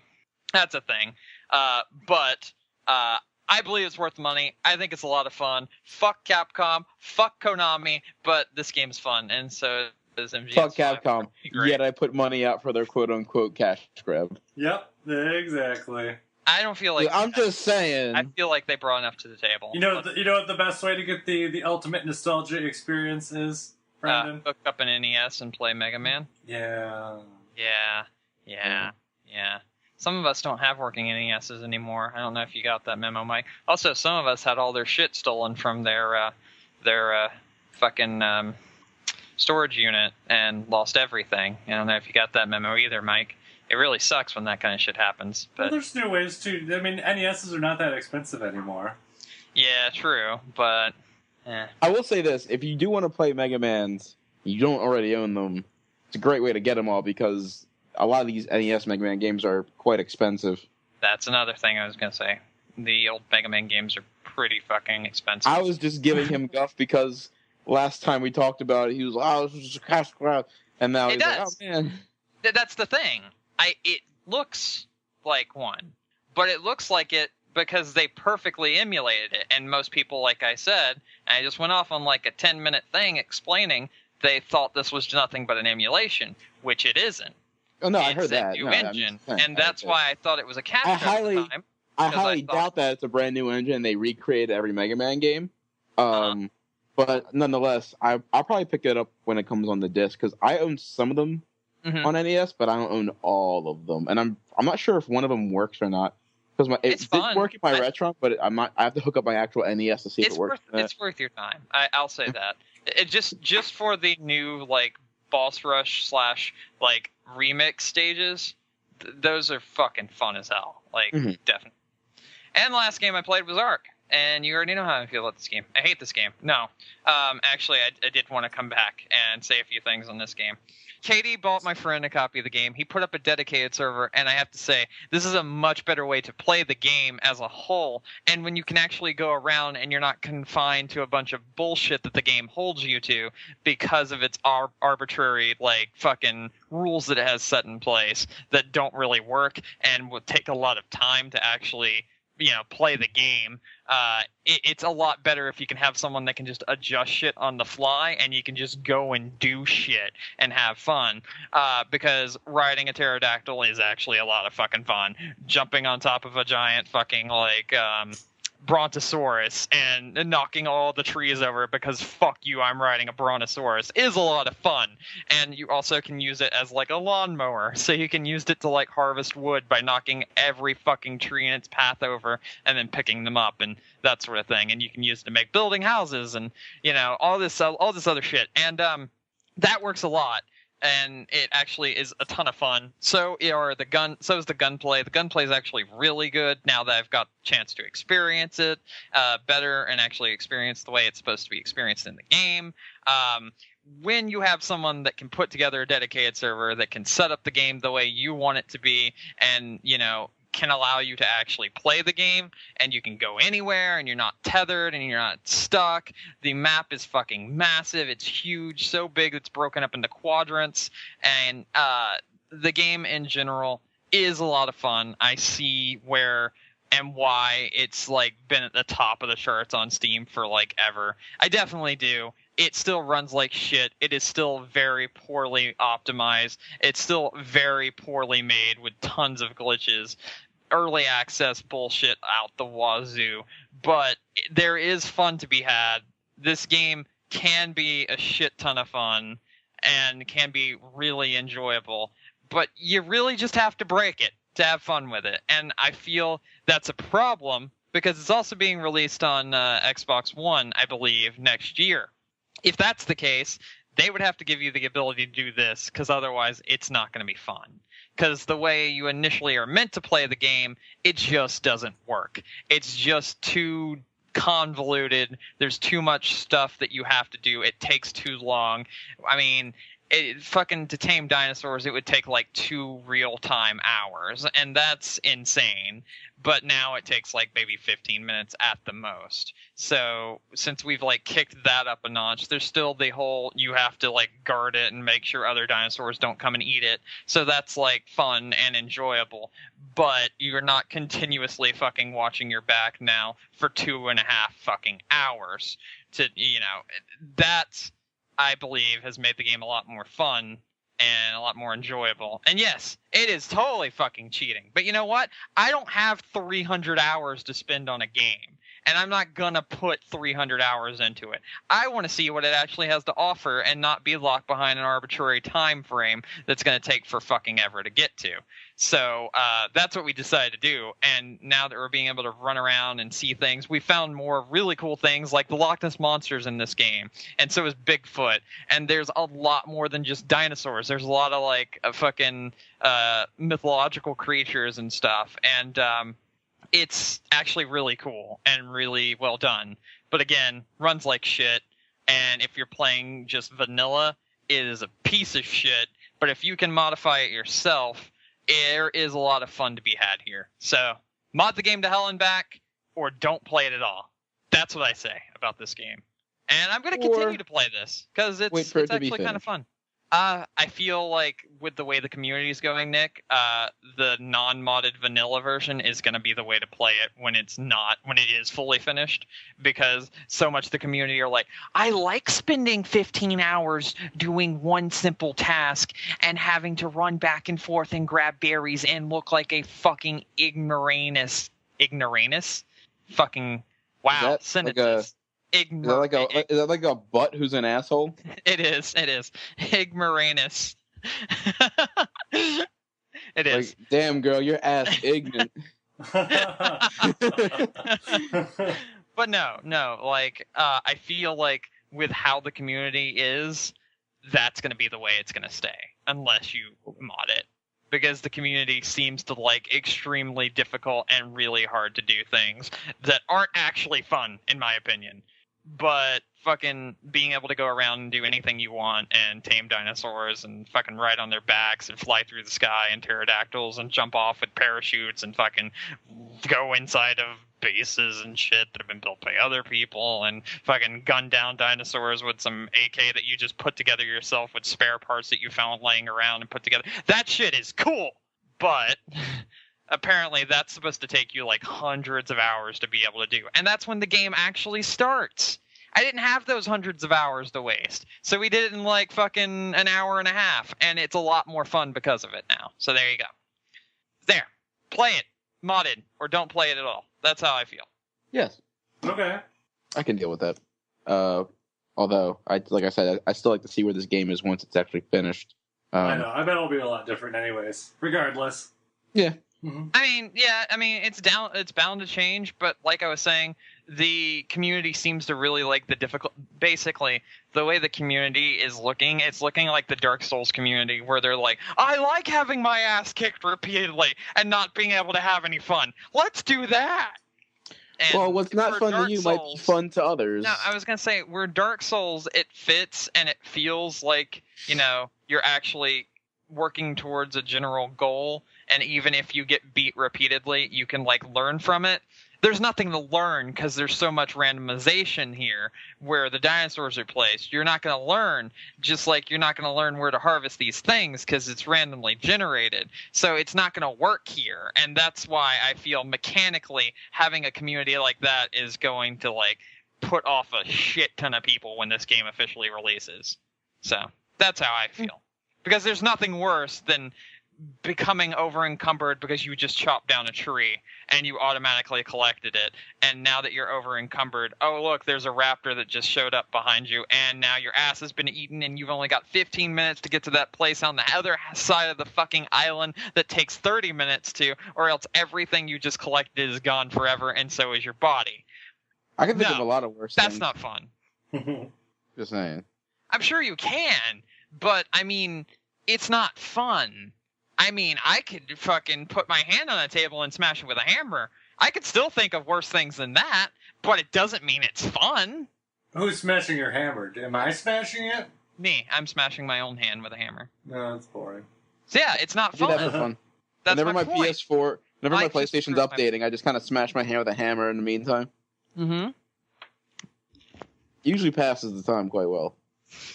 that's a thing. But I believe it's worth the money. I think it's a lot of fun. Fuck Capcom. Fuck Konami. But this game's fun, and so is MGS5. Fuck Capcom. Yet I put money out for their quote-unquote cash grab. Yep, exactly. I don't feel like... I'm just saying. I feel like they brought enough to the table. You know what the best way to get the ultimate nostalgia experience is, Brandon? Hook up an NES and play Mega Man. Yeah. Yeah. Some of us don't have working NESs anymore. I don't know if you got that memo, Mike. Also, some of us had all their shit stolen from their fucking storage unit and lost everything. I don't know if you got that memo either, Mike. It really sucks when that kind of shit happens. But well, there's new ways too. I mean, NESs are not that expensive anymore. yeah, true, but I will say this: if you do want to play Mega Mans, you don't already own them. It's a great way to get them all because a lot of these NES Mega Man games are quite expensive. that's another thing I was gonna say. The old Mega Man games are pretty fucking expensive. I was just giving him guff because last time we talked about it, he was like, "Oh, this is a cash grab," and now he's like, "Oh man." That's the thing. looks like one, but it looks like it because they perfectly emulated it. And most people, like I said, and I just went off on like a 10-minute thing explaining they thought this was nothing but an emulation, which it isn't. Oh no, I heard It's a that. new No, engine, and that's why I thought it was a capture at the time. I 'cause highly thought- doubt that it's a brand new engine and they recreated every Mega Man game. But nonetheless, I'll probably pick it up when it comes on the disc because I own some of them Mhm. on NES, but I don't own all of them, and I'm not sure if one of them works or not because It's it fun. did work in my Retron, but I have to hook up my actual NES to see if it works. It's worth your time. I'll say that. It just for the new like boss rush / like remix stages, those are fucking fun as hell. Like definitely. And the last game I played was Ark. And you already know how I feel about this game. I hate this game. No. Actually, I did want to come back and say a few things on this game. Katie bought my friend a copy of the game. He put up a dedicated server, and I have to say, this is a much better way to play the game as a whole. And when you can actually go around and you're not confined to a bunch of bullshit that the game holds you to because of its arbitrary, like, fucking rules that it has set in place that don't really work and would take a lot of time to actually, play the game. It's a lot better if you can have someone that can just adjust shit on the fly and you can just go and do shit and have fun. Because riding a pterodactyl is actually a lot of fucking fun. Jumping on top of a giant fucking like brontosaurus and knocking all the trees over because fuck you, I'm riding a brontosaurus is a lot of fun. And you also can use it as like a lawnmower, so you can use it to like harvest wood by knocking every fucking tree in its path over and then picking them up and that sort of thing. And you can use it to make building houses and all this other shit. And that works a lot. And it actually is a ton of fun. So is the gunplay. The gunplay is actually really good now that I've got a chance to experience it better and actually experience the way it's supposed to be experienced in the game. When you have someone that can put together a dedicated server that can set up the game the way you want it to be and, can allow you to actually play the game and you can go anywhere and you're not tethered and you're not stuck. The map is fucking massive. It's huge, so big it's broken up into quadrants, and the game in general is a lot of fun. I see where and why it's like been at the top of the charts on Steam for like ever. I definitely do. It still runs like shit. It is still very poorly optimized. It's still very poorly made with tons of glitches. Early access bullshit out the wazoo. But there is fun to be had. This game can be a shit ton of fun and can be really enjoyable. But you really just have to break it to have fun with it. And I feel that's a problem because it's also being released on Xbox One, I believe, next year. If that's the case, they would have to give you the ability to do this because otherwise it's not going to be fun. Because the way you initially are meant to play the game, it just doesn't work. It's just too convoluted. There's too much stuff that you have to do. It takes too long. I mean, to tame dinosaurs, it would take like 2 real-time hours, and that's insane. But now it takes like maybe 15 minutes at the most. So since we've like kicked that up a notch, there's still the whole you have to like guard it and make sure other dinosaurs don't come and eat it. So that's like fun and enjoyable. But you're not continuously fucking watching your back now for 2.5 fucking hours. That I believe has made the game a lot more fun and a lot more enjoyable. And yes, it is totally fucking cheating. But you know what? I don't have 300 hours to spend on a game. And I'm not gonna put 300 hours into it. I want to see what it actually has to offer and not be locked behind an arbitrary time frame that's gonna take for fucking ever to get to. So that's what we decided to do. And now that we're being able to run around and see things, we found more really cool things like the Loch Ness monsters in this game. And so is Bigfoot. And there's a lot more than just dinosaurs. There's a lot of like fucking mythological creatures and stuff. And it's actually really cool and really well done. But again, runs like shit. And if you're playing just vanilla, it is a piece of shit. But if you can modify it yourself, there is a lot of fun to be had here. So, mod the game to hell and back, or don't play it at all. That's what I say about this game. And I'm going to continue to play this, because it's actually kind of fun. I feel like with the way the community is going, Nick, the non-modded vanilla version is going to be the way to play it when it is fully finished, because so much of the community are like, I like spending 15 hours doing one simple task and having to run back and forth and grab berries and look like a fucking ignoramus. Fucking wow, sentences. Is that like a butt who's an asshole? It is. Ignoramus. It is. Like, damn, girl, your ass ignorant. But no. Like, I feel like with how the community is, that's going to be the way it's going to stay, unless you mod it. Because the community seems to like extremely difficult and really hard to do things that aren't actually fun, in my opinion. But fucking being able to go around and do anything you want and tame dinosaurs and fucking ride on their backs and fly through the sky and pterodactyls and jump off with parachutes and fucking go inside of bases and shit that have been built by other people and fucking gun down dinosaurs with some AK that you just put together yourself with spare parts that you found laying around and put together. That shit is cool, but apparently that's supposed to take you like hundreds of hours to be able to do. And that's when the game actually starts. I didn't have those hundreds of hours to waste. So we did it in like fucking an hour and a half. And it's a lot more fun because of it now. So there you go. There. Play it. Modded. Or don't play it at all. That's how I feel. Yes. Okay. I can deal with that. Although, like I said, I still like to see where this game is once it's actually finished. I know. I bet it'll be a lot different anyways. Regardless. Yeah. Mm-hmm. I mean, it's bound to change, but like I was saying, the community seems to really like basically, the way the community is looking, it's looking like the Dark Souls community, where they're like, I like having my ass kicked repeatedly and not being able to have any fun. Let's do that! And well, what's not fun to you might be fun to others. No, I was going to say, where Dark Souls, it fits and it feels like, you're actually working towards a general goal, and even if you get beat repeatedly, you can learn from it. There's nothing to learn because there's so much randomization here where the dinosaurs are placed. You're not going to learn, just like you're not going to learn where to harvest these things because it's randomly generated. So it's not going to work here, and that's why I feel mechanically having a community like that is going to put off a shit ton of people when this game officially releases. So that's how I feel. Because there's nothing worse than becoming over-encumbered because you just chopped down a tree and you automatically collected it. And now that you're over-encumbered, oh, look, there's a raptor that just showed up behind you. And now your ass has been eaten and you've only got 15 minutes to get to that place on the other side of the fucking island that takes 30 minutes to, or else everything you just collected is gone forever and so is your body. I can think of a lot of worse That's things. not fun. Just saying. I'm sure you can, but, I mean, it's not fun. I mean, I could fucking put my hand on a table and smash it with a hammer. I could still think of worse things than that, but it doesn't mean it's fun. Who's smashing your hammer? Am I smashing it? Me. I'm smashing my own hand with a hammer. No, that's boring. So yeah, it's not I did fun. that for fun. That's Whenever my point. PS4, whenever my I just PlayStation's screwed my- updating, I just kind of smash my hand with a hammer in the meantime. Mm-hmm. Usually passes the time quite well.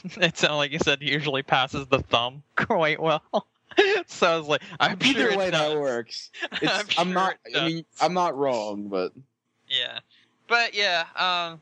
It sounded like you said usually passes the thumb quite well. So I was like, I'm Either sure way, it that does. works. I'm I'm sure not. it I mean, I'm not wrong, but Yeah. But yeah, I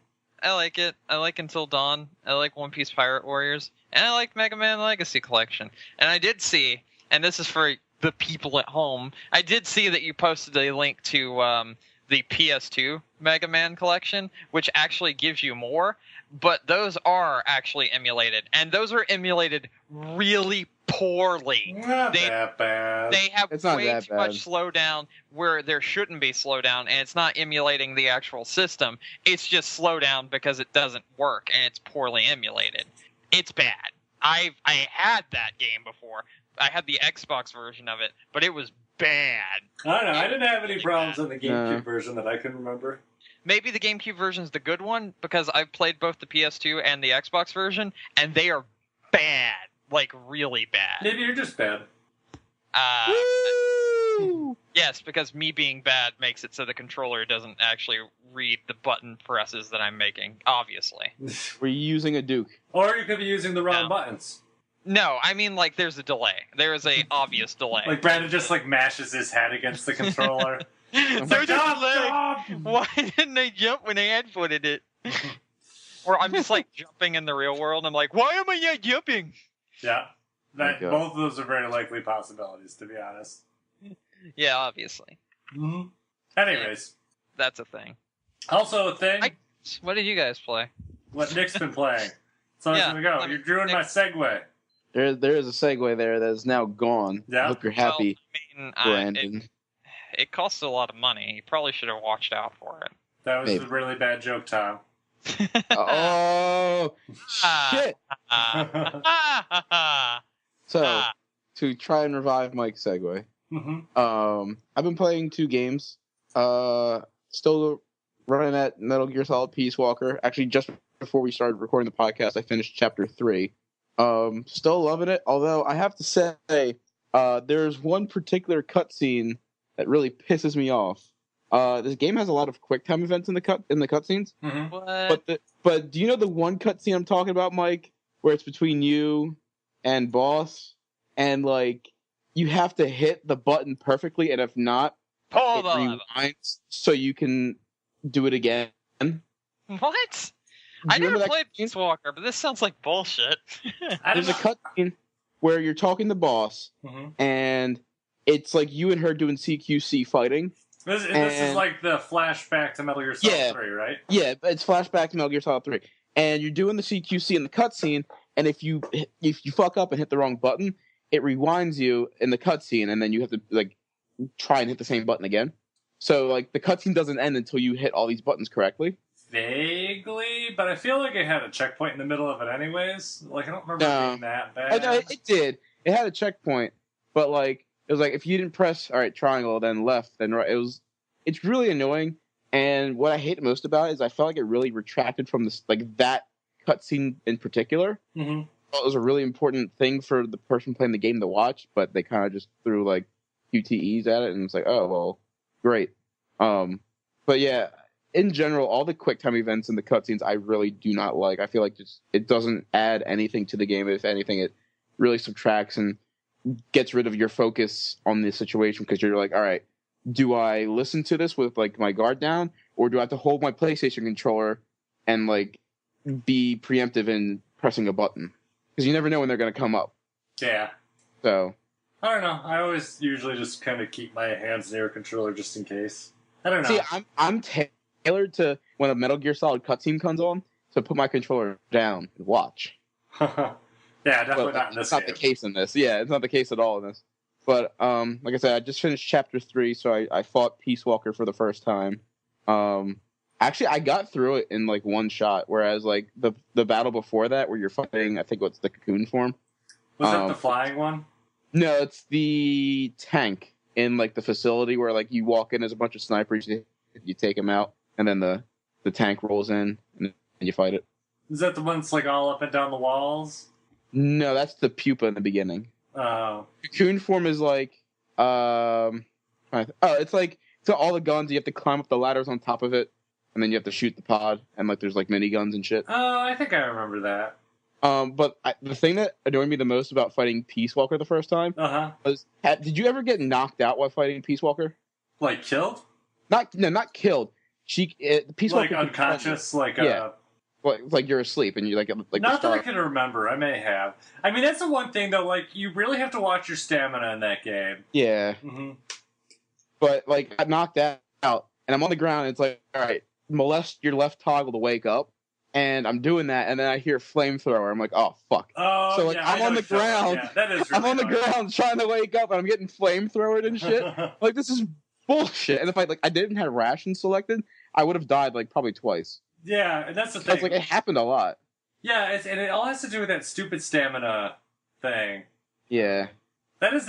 like it. I like Until Dawn. I like One Piece Pirate Warriors. And I like Mega Man Legacy Collection. And I did see, and this is for the people at home, I did see that you posted a link to the PS2 Mega Man Collection, which actually gives you more. But those are actually emulated. And those are emulated really poorly. Not that bad. They have It's not way that too much bad. slowdown where there shouldn't be slowdown, and it's not emulating the actual system. It's just slowdown because it doesn't work, and it's poorly emulated. It's bad. I had that game before. I had the Xbox version of it, but it was bad. I don't know. I didn't have any problems in the GameCube No. version that I can remember. Maybe the GameCube version's the good one, because I've played both the PS2 and the Xbox version, and they are bad. Like, really bad. Maybe you're just bad. Woo! Yes, because me being bad makes it so the controller doesn't actually read the button presses that I'm making, obviously. Were you using a Duke? Or you could be using the wrong No. buttons. No, I mean like there's a delay. There is a obvious delay. Like Brandon just like mashes his head against the controller. There's like, a "Jump, delay. jump!" Why didn't I jump when I inputted it? Or I'm just like jumping in the real world. I'm like, why am I not jumping? Yeah, my God. both of those are very likely possibilities, to be honest. Yeah, obviously. Mm-hmm. Anyways, That's a thing. also a thing. What did you guys play? What Nick's been playing. So Yeah, it's gonna go. You're ruining my segue. There is a segue there that is now gone. Yeah? I hope you're happy, I mean, Brandon. it costs a lot of money. You probably should have watched out for it. That was Maybe. a really bad joke, Tom. Oh, shit! So, to try and revive Mike's segue, Mm-hmm. I've been playing 2 games. Still running at Metal Gear Solid Peace Walker. Actually, just before we started recording the podcast, I finished Chapter 3. Still loving it, although I have to say, there's one particular cutscene that really pisses me off. This game has a lot of QuickTime events in the cutscenes. Mm-hmm. What? But do you know the one cutscene I'm talking about, Mike, where it's between you and boss, and like you have to hit the button perfectly, and if not, Hold it on. rewinds so you can do it again. What? Do I you never remember that played cutscene? Peace Walker, but this sounds like bullshit. I don't There's a cutscene where you're talking to boss, Mm-hmm. and it's like you and her doing CQC fighting. This is And- like the flashback to Metal Gear Solid Yeah. 3, right? Yeah, it's flashback to Metal Gear Solid 3. And you're doing the CQC in the cutscene, and if you fuck up and hit the wrong button, it rewinds you in the cutscene, and then you have to like try and hit the same button again. So like the cutscene doesn't end until you hit all these buttons correctly. Vaguely, but I feel like it had a checkpoint in the middle of it anyways. Like, I don't remember No. it being that Oh, bad. no, it did. It had a checkpoint, but like it was like if you didn't press all right triangle, then left, then right. It's really annoying. And what I hate most about it is I felt like it really retracted from this like that cutscene in particular. Mm-hmm. It was a really important thing for the person playing the game to watch, but they kind of just threw like QTEs at it, and it's like, oh well, great. But yeah, in general, all the QuickTime events and the cutscenes I really do not like. I feel like it doesn't add anything to the game. If anything, it really subtracts and gets rid of your focus on the situation because you're like, all right, do I listen to this with like my guard down, or do I have to hold my PlayStation controller and like be preemptive in pressing a button? Because you never know when they're going to come up. Yeah. So I don't know. I always usually just kind of keep my hands near a controller just in case. I don't know. see, I'm tailored to when a Metal Gear Solid cutscene comes on to put my controller down and watch. Yeah, definitely But not in this it's not game. the case in this. Yeah, it's not the case at all in this. But like I said, I just finished Chapter 3, so I fought Peace Walker for the first time. Actually, I got through it in like one shot, whereas like the battle before that, where you're fighting, I think what's the cocoon form. Was that the flying one? No, it's the tank in like the facility where like you walk in as a bunch of snipers, you take them out, and then the tank rolls in and you fight it. Is that the one that's like all up and down the walls? No, that's the pupa in the beginning. Oh. Cocoon form is like it's like so all the guns you have to climb up the ladders on top of it, and then you have to shoot the pod, and like there's like mini guns and shit. Oh, I think I remember that. But the thing that annoyed me the most about fighting Peace Walker the first time Uh-huh. was, did you ever get knocked out while fighting Peace Walker? Like killed? Not killed. Peace Like Walker unconscious? Like, Yeah. Like you're asleep and you like not that I start. can remember. I may have. I mean, that's the one thing, though. Like, you really have to watch your stamina in that game. Yeah, Mm-hmm. but like I got knocked out, and I'm on the ground. And it's like, all right, molest your left toggle to wake up, and I'm doing that, and then I hear flamethrower. I'm like, oh fuck. Oh, So, like, yeah, I'm I on know the Shovel. ground. Yeah, that is really I'm on the annoying. ground trying to wake up, and I'm getting flamethrowered and shit. Like this is bullshit. And if I didn't have rations selected, I would have died like probably twice. Yeah, and that's the So thing. it's like it happened a lot. Yeah, and it all has to do with that stupid stamina thing. Yeah. That is.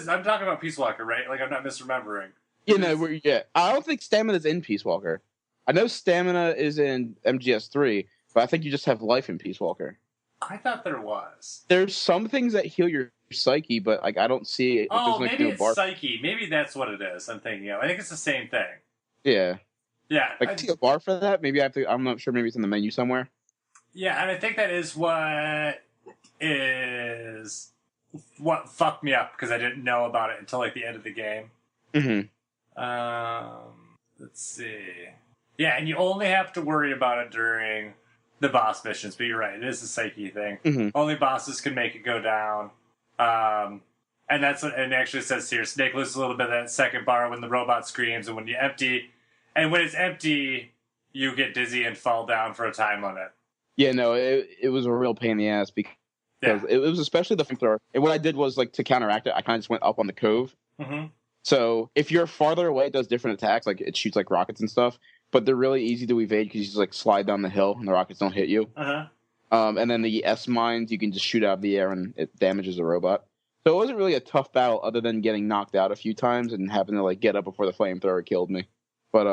I'm talking about Peace Walker, right? Like, I'm not misremembering. You know, I don't think stamina's in Peace Walker. I know stamina is in MGS3, but I think you just have life in Peace Walker. I thought there was. There's some things that heal your psyche, but like I don't see it. Oh, there's, like, maybe no it's bar. Psyche. Maybe that's what it is. I'm thinking of. I think it's the same thing. Yeah. Yeah. Like I see a bar for that. Maybe I have to. I'm not sure. Maybe it's in the menu somewhere. Yeah, and I think that is what is what fucked me up because I didn't know about it until like the end of the game. Mm-hmm. Let's see. Yeah, and you only have to worry about it during the boss missions, but you're right, it is a psyche thing. Mm-hmm. Only bosses can make it go down. And that's what, and it actually says here, Snake loses a little bit of that second bar when the robot screams, and when you empty, and when it's empty, you get dizzy and fall down for a time limit. Yeah, no, it was a real pain in the ass because it was especially the flamethrower. And what I did was, like, to counteract it, I kind of just went up on the cove. Mm-hmm. So if you're farther away, it does different attacks. Like, it shoots, like, rockets and stuff. But they're really easy to evade because you just, like, slide down the hill and the rockets don't hit you. Uh-huh. And then the S-mines, you can just shoot out of the air and it damages the robot. So it wasn't really a tough battle other than getting knocked out a few times and having to, like, get up before the flamethrower killed me. But,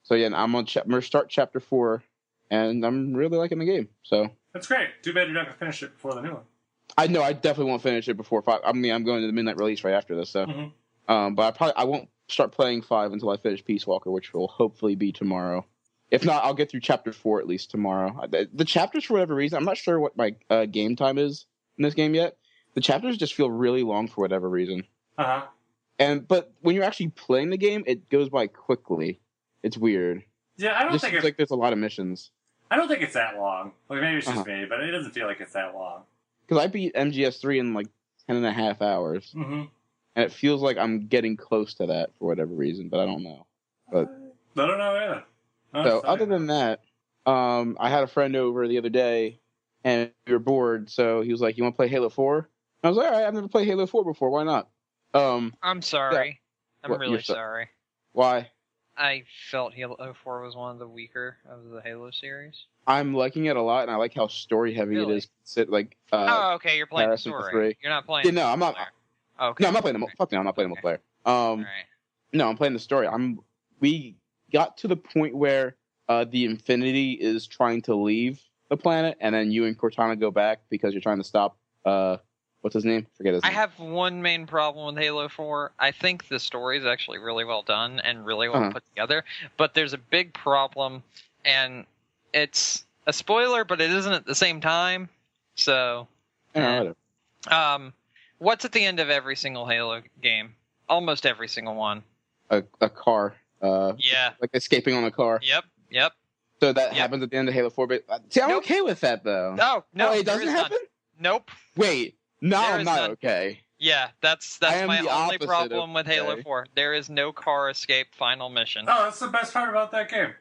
so yeah, I'm on start chapter 4, and I'm really liking the game. So That's great. Too bad you're not going to finish it before the new one. I know I definitely won't finish it before 5. I mean, I'm going to the midnight release right after this. So, but I won't start playing 5 until I finish Peace Walker, which will hopefully be tomorrow. If not, I'll get through chapter 4 at least tomorrow. The chapters, for whatever reason, I'm not sure what my game time is in this game yet. The chapters just feel really long for whatever reason. Uh-huh. But when you're actually playing the game, it goes by quickly. It's weird. Yeah, I don't Just think seems like there's a lot of missions. I don't think it's that long. Like, maybe it's just me, but it doesn't feel like it's that long. Because I beat MGS3 in like 10.5 hours. Mm-hmm. And it feels like I'm getting close to that for whatever reason, but I don't know. But I don't know either. so other than that, I had a friend over the other day, and we were bored, so he was like, "You want to play Halo 4?" I was like, "All right, I've never played Halo 4 before. Why not?" I'm sorry. Yeah. I'm really sorry. Why? I felt Halo 4 was one of the weaker of the Halo series. I'm liking it a lot, and I like how story heavy Really? it is. Like, oh, okay, you're playing the comparison to story. 3. You're not playing. Yeah, no, I'm not. Okay. No, I'm not playing the. Fuck no, I'm not playing the multiplayer. All right. No, I'm playing the story. We got to the point where the Infinity is trying to leave the planet, and then you and Cortana go back because you're trying to stop. What's his name? Forget his name. I have one main problem with Halo 4. I think the story is actually really well done and really well put together, but there's a big problem, and it's a spoiler, but it isn't at the same time. So, what's at the end of every single Halo game? Almost every single one. A car. Yeah. Like escaping on a car. Yep. So that happens at the end of Halo 4. But see, I'm okay with that though. No, it doesn't happen. None. Nope. Wait, no, I'm not none. okay. Yeah, that's my only problem with Halo okay. 4. There is no car escape final mission. Oh, that's the best part about that game.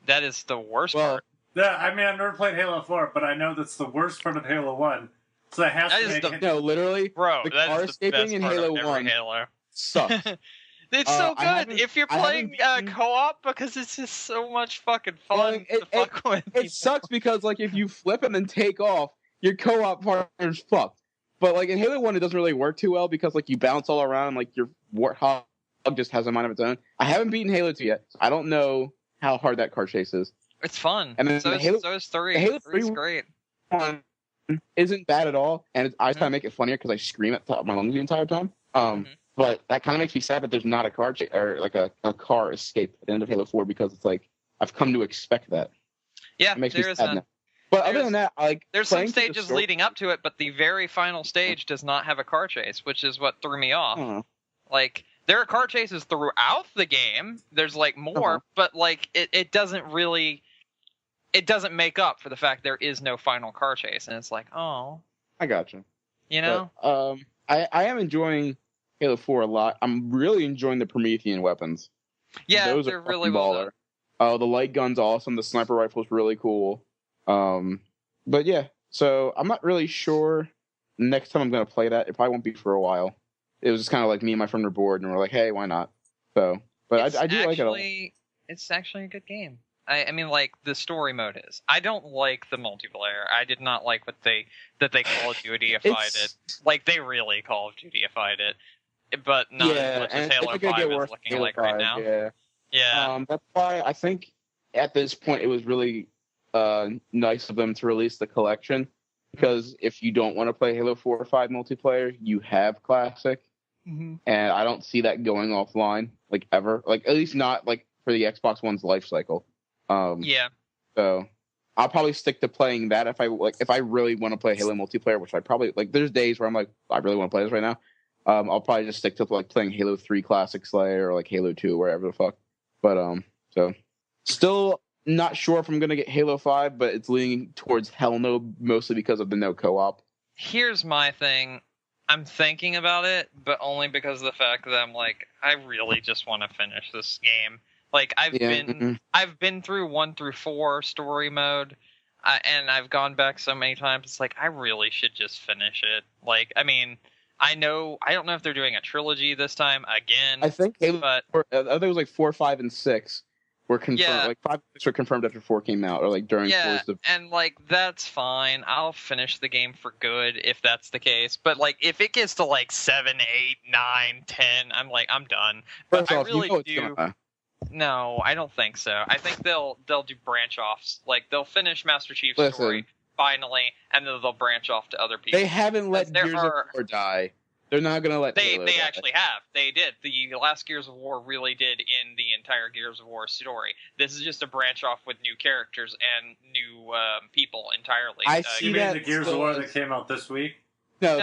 That is the worst part. Yeah, I mean, I've never played Halo 4, but I know that's the worst part of Halo 1. So that has to make it... No, literally, bro, the that car is the escaping best in part Halo of 1 Halo. sucks. It's so good if you're playing co-op because it's just so much fucking fun to fuck with. It sucks because, like, if you flip and then take off, your co-op partner's fucked. But, like, in Halo 1, it doesn't really work too well because, like, you bounce all around, like, your Warthog just has a mind of its own. I haven't beaten Halo 2 yet. So I don't know how hard that car chase is. It's fun. And then so is 3. Halo 3 is great. One isn't bad at all, and I try to make it funnier because I scream at the top of my lungs the entire time. But that kind of makes me sad that there's not a car or like a car escape at the end of Halo 4 because it's like I've come to expect that. Yeah, it makes there me is sad none. now. But other than that, like there's some stages leading up to it, but the very final stage does not have a car chase, which is what threw me off. Like there are car chases throughout the game. There's like more, but like it doesn't really. It doesn't make up for the fact there is no final car chase, and it's like, oh, I gotcha. You know, but, I am enjoying Halo 4 a lot. I'm really enjoying the Promethean weapons. Yeah, those they're are really well baller. done. The light gun's awesome. The sniper rifle's really cool. But yeah, so I'm not really sure. Next time I'm gonna play that, it probably won't be for a while. It was just kind of like me and my friend were bored, and we're like, hey, why not? So, but I do like it a lot. It's actually a good game. I mean, like the story mode is. I don't like the multiplayer. I did not like that they Call of Duty-ified it. Like they really Call of Duty-ified it, but not as much as Halo 5 is looking like right now. Yeah. That's why I think at this point it was really nice of them to release the collection because if you don't want to play Halo 4 or 5 multiplayer, you have Classic, and I don't see that going offline like ever. Like at least not like for the Xbox One's life cycle. Yeah. So I'll probably stick to playing that if I really want to play Halo multiplayer, which I probably like. There's days where I'm like, I really want to play this right now. I'll probably just stick to like playing Halo 3 Classic Slayer or like Halo 2, wherever the fuck. But so still not sure if I'm gonna get Halo 5, but it's leaning towards hell no, mostly because of the no co-op. Here's my thing. I'm thinking about it, but only because of the fact that I'm like, I really just want to finish this game. Like I've been through 1 through 4 story mode, and I've gone back so many times. It's like I really should just finish it. Like, I mean, I don't know if they're doing a trilogy this time again. I think Halo, I think it was like 4, 5, and 6 were confirmed. Yeah. Like 5 and 6 were confirmed after 4 came out, or like during 4's and like that's fine. I'll finish the game for good if that's the case. But like if it gets to like 7, 8, 9, 10, I'm like I'm done. But First I off, really you know do. No, I don't think so. I think they'll do branch offs. Like they'll finish Master Chief's story finally, and then they'll branch off to other people. They haven't let Gears of War die. They're not gonna let they Halo die. actually have. They did. The last Gears of War really did in the entire Gears of War story. This is just a branch off with new characters and new people entirely. I see you mean that the Gears of War that came out this week? No,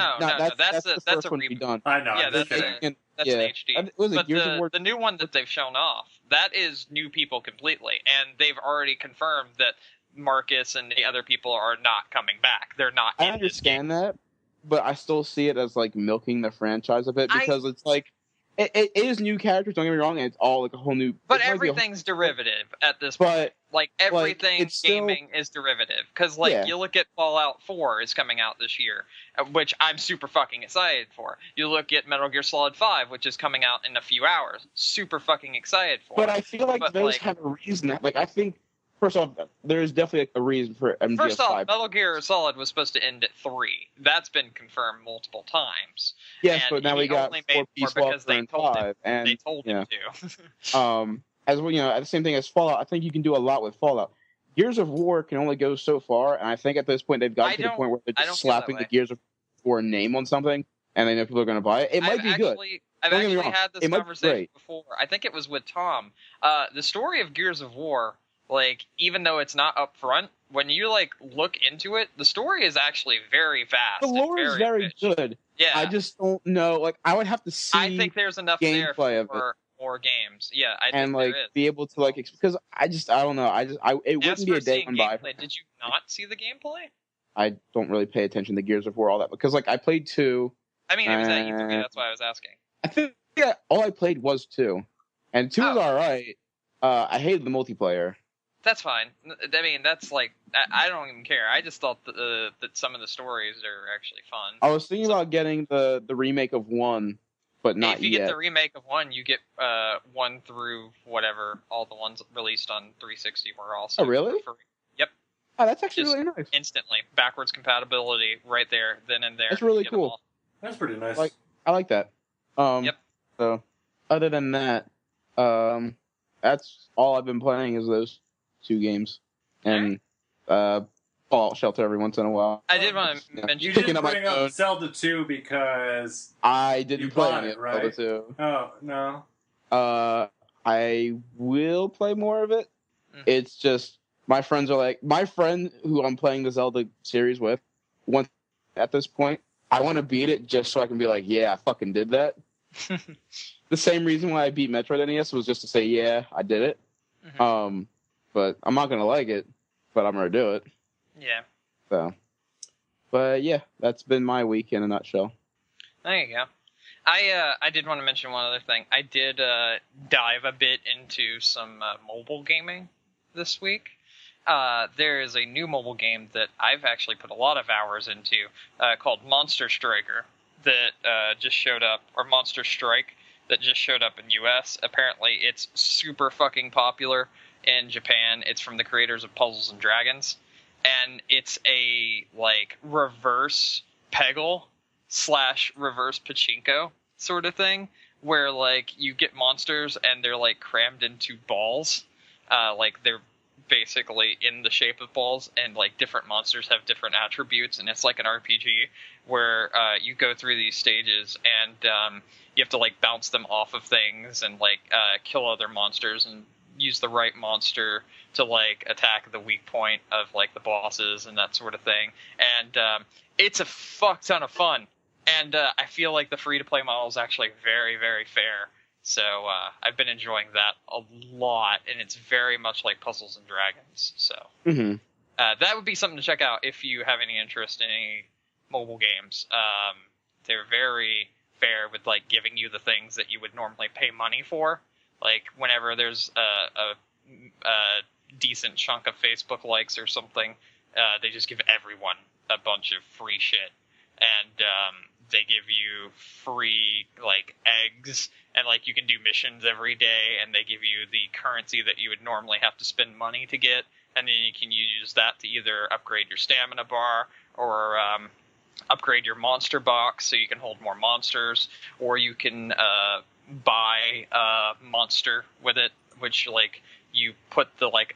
that's the first a one to be done. I know. Yeah, that's kidding. That's an HD. But Gears of War? the new one that they've shown off, that is new people completely. And they've already confirmed that Marcus and the other people are not coming back. They're not I in this game. understand that, but I still see it as like milking the franchise a bit because it's like it is new characters. Don't get me wrong, and it's all like a whole new. But everything's derivative at this point. Like everything gaming is derivative because you look at Fallout 4 is coming out this year, which I'm super fucking excited for. You look at Metal Gear Solid 5, which is coming out in a few hours, super fucking excited for. But I feel like those have a reason. Like I think. First off, there is definitely a reason for MGS5. First off, Metal Gear Solid was supposed to end at 3. That's been confirmed multiple times. Yes, and but now we got 4 Peace Walker and 5. And they told him to. As well, the same thing as Fallout. I think you can do a lot with Fallout. Gears of War can only go so far, and I think at this point they've gotten to the point where they're just slapping the Gears of War name on something, and they know people are going to buy it. It might be good. I've actually had this conversation before. I think it was with Tom. The story of Gears of War, like, even though it's not up front, when you, like, look into it, the story is actually very vast. The lore is very good. Yeah. I just don't know. Like, I would have to see I think there's enough there for more games. Yeah, I think there is. Be able to, like, because I don't know. It wouldn't be a day one by. Did you not see the gameplay? I don't really pay attention to Gears of War all that because, like, I played 2. I mean, it was at E3, that's why I was asking. I think all I played was 2. And 2 was alright. I hated the multiplayer. That's fine. I mean, that's like, I don't even care. I just thought that some of the stories are actually fun. I was thinking about getting the remake of 1, but not yet. If you get the remake of 1, you get 1 through whatever. All the ones released on 360 were also. Oh, really? Yep. Oh, that's actually really nice. Instantly. Backwards compatibility right there, then and there. That's really cool. That's pretty nice. I like that. Yep. So, other than that, that's all I've been playing is those 2 games, and Fallout Shelter every once in a while. I did want to mention you didn't bring up Zelda 2 because I didn't play any of right? Zelda 2. Oh no. I will play more of it. It's just my friends are like my friend who I'm playing the Zelda series with. Once at this point, I want to beat it just so I can be like, yeah, I fucking did that. The same reason why I beat Metroid NES was just to say, yeah, I did it. But I'm not gonna like it, but I'm gonna do it. Yeah. So, but yeah, that's been my week in a nutshell. There you go. I did want to mention one other thing. I did dive a bit into some mobile gaming this week. There is a new mobile game that I've actually put a lot of hours into called Monster Striker that just showed up, or Monster Strike that just showed up in US. Apparently, it's super fucking popular in Japan. It's from the creators of Puzzles and Dragons, and it's a like reverse Peggle / reverse pachinko sort of thing, where like you get monsters and they're like crammed into balls, like they're basically in the shape of balls, and like different monsters have different attributes, and it's like an RPG where you go through these stages and you have to like bounce them off of things and like kill other monsters and use the right monster to like attack the weak point of like the bosses and that sort of thing. And it's a fuck ton of fun. And I feel like the free-to-play model is actually very, very fair. So I've been enjoying that a lot, and it's very much like Puzzles and Dragons. So that would be something to check out if you have any interest in any mobile games. They're very fair with like giving you the things that you would normally pay money for. Like whenever there's a decent chunk of Facebook likes or something, they just give everyone a bunch of free shit. And they give you free like eggs, and like you can do missions every day, and they give you the currency that you would normally have to spend money to get, and then you can use that to either upgrade your stamina bar or upgrade your monster box so you can hold more monsters, or you can buy a monster with it, which like you put the like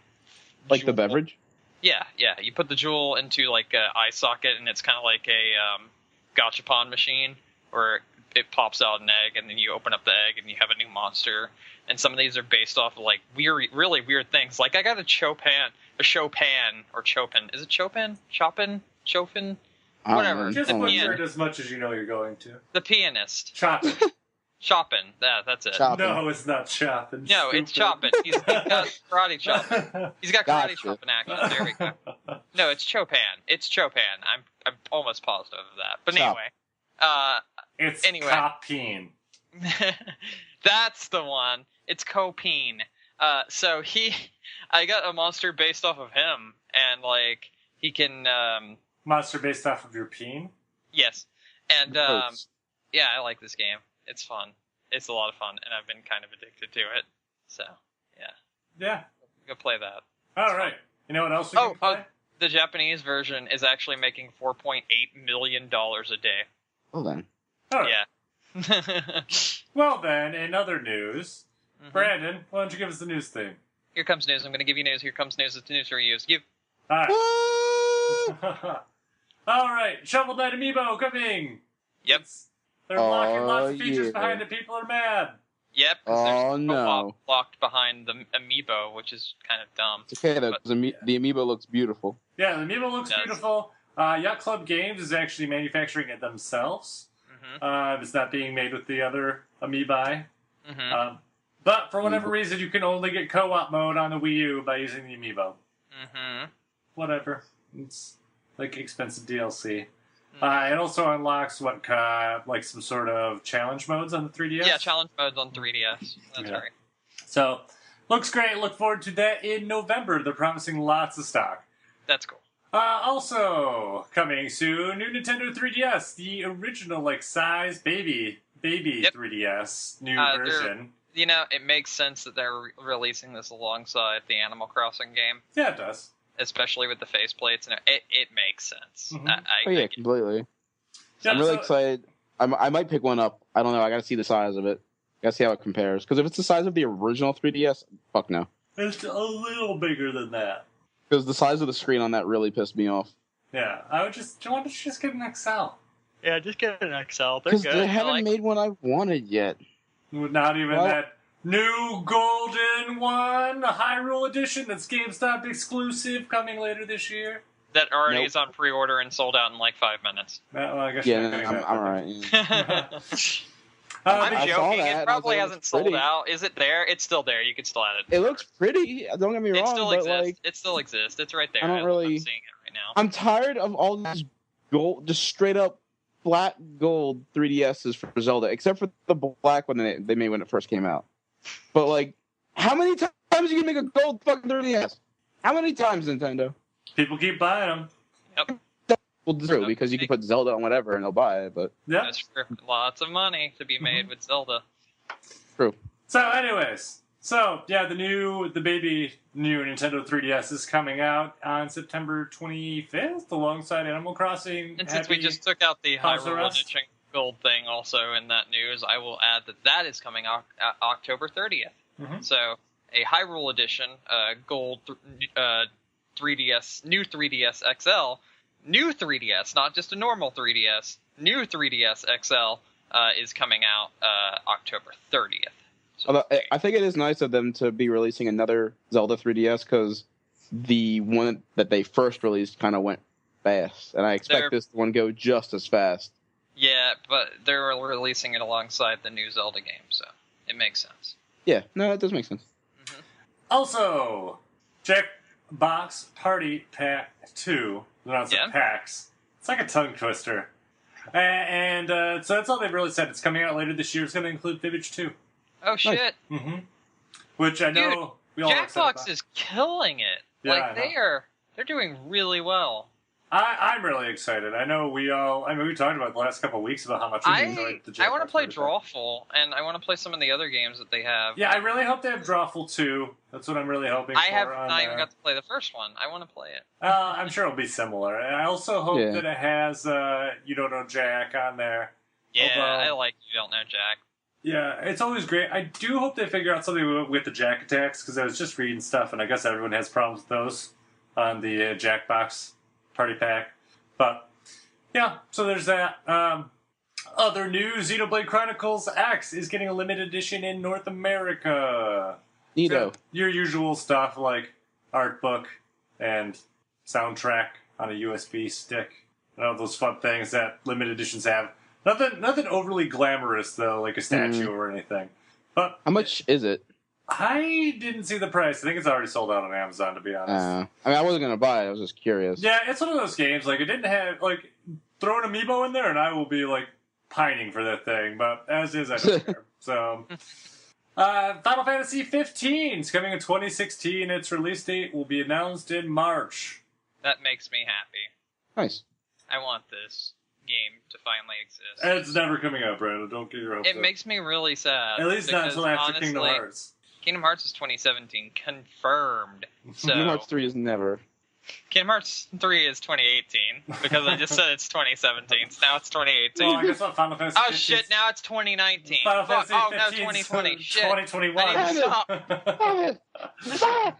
the beverage. Yeah, you put the jewel into like an eye socket, and it's kind of like a gachapon machine where it pops out an egg, and then you open up the egg and you have a new monster. And some of these are based off of like really weird things. Like I got a Chopin. Is it Chopin? Chopin? Whatever. Just butcher it as much as you know you're going to. The pianist. Chopin. Chopin. That's it. Chopin. No, it's not Chopin. No, it's Chopin. He's got karate chopping. He's got karate chopping action. There we go. No, it's Chopin. It's Chopin. I'm almost positive of that. But anyway, it's Copine. That's the one. It's Copine. So I got a monster based off of him, and like he can Monster based off of your peen? Yes. And yeah, I like this game. It's fun. It's a lot of fun, and I've been kind of addicted to it. So, yeah. Yeah. Go play that. All right. You know what else we can play? The Japanese version is actually making $4.8 million a day. Well then. All right. Yeah. Well then, in other news, Brandon, why don't you give us the news thing? Here comes news. I'm going to give you news. Here comes news. It's news reviews. Give. All right. All right. Shovel Knight Amiibo coming. Yep. They're blocking lots of features behind it. People are mad. Yep. There's no. blocked behind the Amiibo, which is kind of dumb. It's okay though, because the Amiibo looks beautiful. Yeah, the Amiibo looks beautiful. Yacht Club Games is actually manufacturing it themselves. It's not being made with the other Amiibi. But for whatever reason, you can only get co-op mode on the Wii U by using the Amiibo. Whatever. It's like expensive DLC. It also unlocks like some sort of challenge modes on the 3DS. Yeah, challenge modes on 3DS. That's right. So, looks great. Look forward to that in November. They're promising lots of stock. That's cool. Also, coming soon, new Nintendo 3DS. The original, like, size baby 3DS. New version. You know, it makes sense that they're releasing this alongside the Animal Crossing game. Yeah, it does. Especially with the faceplates, and it makes sense. Completely. Yeah, I'm really excited. I might pick one up. I don't know. I got to see the size of it. I got to see how it compares. Because if it's the size of the original 3DS, fuck no. It's a little bigger than that. Because the size of the screen on that really pissed me off. Yeah, why don't you just get an XL? Yeah, just get an XL. They're Because good. they haven't made one I wanted yet. Not even that new golden one, a Hyrule edition that's GameStop exclusive, coming later this year. That already is on pre-order and sold out in like 5 minutes. Well, I guess I'm alright. I'm joking. It probably hasn't sold pretty. out. Is it there? It's still there. You can still add it. It looks pretty. Don't get me wrong. It still but exists. like, It still exists. It's right there. I don't really. I'm seeing it right now. I'm tired of all these gold, just straight up flat gold 3DSs for Zelda, except for the black one they made when it first came out. But like, how many times are you gonna make a gold fucking 3DS? How many times, Nintendo? People keep buying them. Yep. Well, true, because you can put Zelda on whatever and they'll buy it, but... Yeah. That's true. Lots of money to be made with Zelda. True. So, anyways. So, yeah, the new Nintendo 3DS is coming out on September 25th alongside Animal Crossing. And since we just took out the House Hyrule Arrest. Edition Gold thing also in that news, I will add that is coming out October 30th. So, a Hyrule Edition Gold 3DS, new 3DS XL, new 3DS, not just a normal 3DS, new 3DS XL is coming out October 30th. So Although I think it is nice of them to be releasing another Zelda 3DS because the one that they first released kind of went fast, and I expect this one go just as fast. yeah, but they're releasing it alongside the new Zelda game, so it makes sense. Yeah, no, that does make sense. Also, Jackbox Party Pack 2. They're not packs. It's like a tongue twister. And so that's all they've really said. It's coming out later this year. It's going to include Fibbage 2. Oh, shit. Nice. Mm-hmm. Which I know we all Jackbox is killing it. Yeah, like, they're doing really well. I'm really excited. I know we talked about the last couple of weeks about how much we enjoyed the Jackbox. I want to play Party Drawful, and I want to play some of the other games that they have. Yeah, I really hope they have Drawful 2. That's what I'm really hoping for. I have not even got to play the first one. I want to play it. I'm sure it'll be similar. And I also hope that it has You Don't Know Jack on there. Yeah, I like You Don't Know Jack. Yeah, it's always great. I do hope they figure out something with the Jack attacks, because I was just reading stuff, and I guess everyone has problems with those on the Jackbox Party Pack. But, yeah, so there's that. Other news, Xenoblade Chronicles X is getting a limited edition in North America. Neato. So, your usual stuff like art book and soundtrack on a USB stick. And all those fun things that limited editions have. Nothing overly glamorous, though, like a statue or anything. But how much is it? I didn't see the price. I think it's already sold out on Amazon, to be honest. I mean, I wasn't going to buy it. I was just curious. Yeah, it's one of those games. Like, it didn't have, like, throw an amiibo in there and I will be, like, pining for that thing. But as is, I don't care. So, Final Fantasy 15 is coming in 2016. Its release date will be announced in March. That makes me happy. Nice. I want this game to finally exist. It's never coming out, Brandon. Don't get your hopes up. It makes me really sad. At least not until after honestly, Kingdom Hearts. Kingdom Hearts is 2017, confirmed. So Kingdom Hearts 3 is never. Kingdom Hearts 3 is 2018, because I just said it's 2017, so now it's 2018. Well, I guess what Final Fantasy 15 shit, now it's 2019. Final Fantasy no, 2020. Shit. 2021. I need to stop.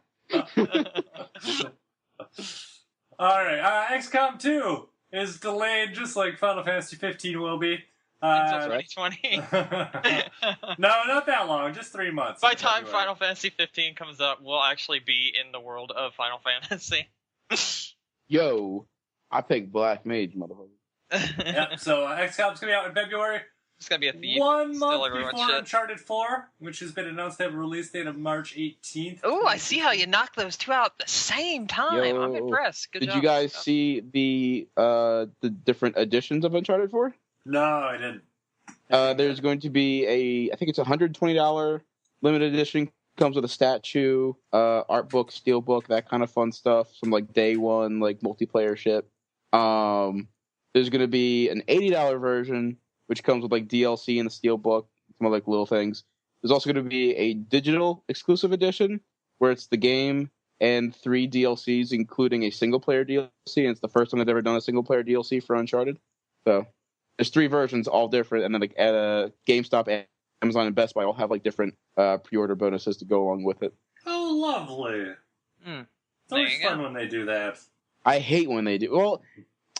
Alright, XCOM 2 is delayed just like Final Fantasy 15 will be. Until 2020. No, not that long. Just 3 months. By the time Final Fantasy 15 comes up, we'll actually be in the world of Final Fantasy. Yo, I picked Black Mage, motherfucker. Yep, so XCOM's going to be out in February. It's going to be a thief. 1 month before Uncharted 4, which has been announced to have a release date of March 18th. Ooh, I see how you knocked those two out at the same time. Yo, I'm impressed. Good Did job. you guys see the different editions of Uncharted 4? No, I didn't. There's going to be I think it's $120 limited edition. Comes with a statue, art book, steel book, that kind of fun stuff. Some like day one, like multiplayer shit. There's going to be an $80 version, which comes with like DLC and the steel book, some other like little things. There's also going to be a digital exclusive edition where it's the game and 3 DLCs, including a single player DLC. And it's the first time they've ever done a single player DLC for Uncharted. So there's 3 versions, all different, and then like GameStop, Amazon, and Best Buy all have like different pre-order bonuses to go along with it. Oh, lovely. It's always fun when they do that. I hate when they do. Well,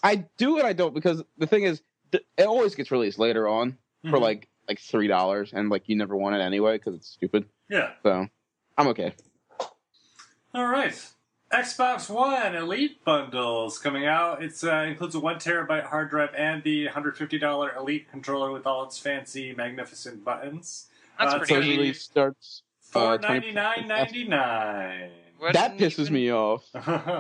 I do and I don't, because the thing is, it always gets released later on for like $3, and like you never want it anyway because it's stupid. Yeah. So I'm okay. All right. Xbox One Elite bundles coming out. It includes a 1 terabyte hard drive and the $150 Elite controller with all its fancy, magnificent buttons. That's pretty good. Usually starts $499.99. That pisses me off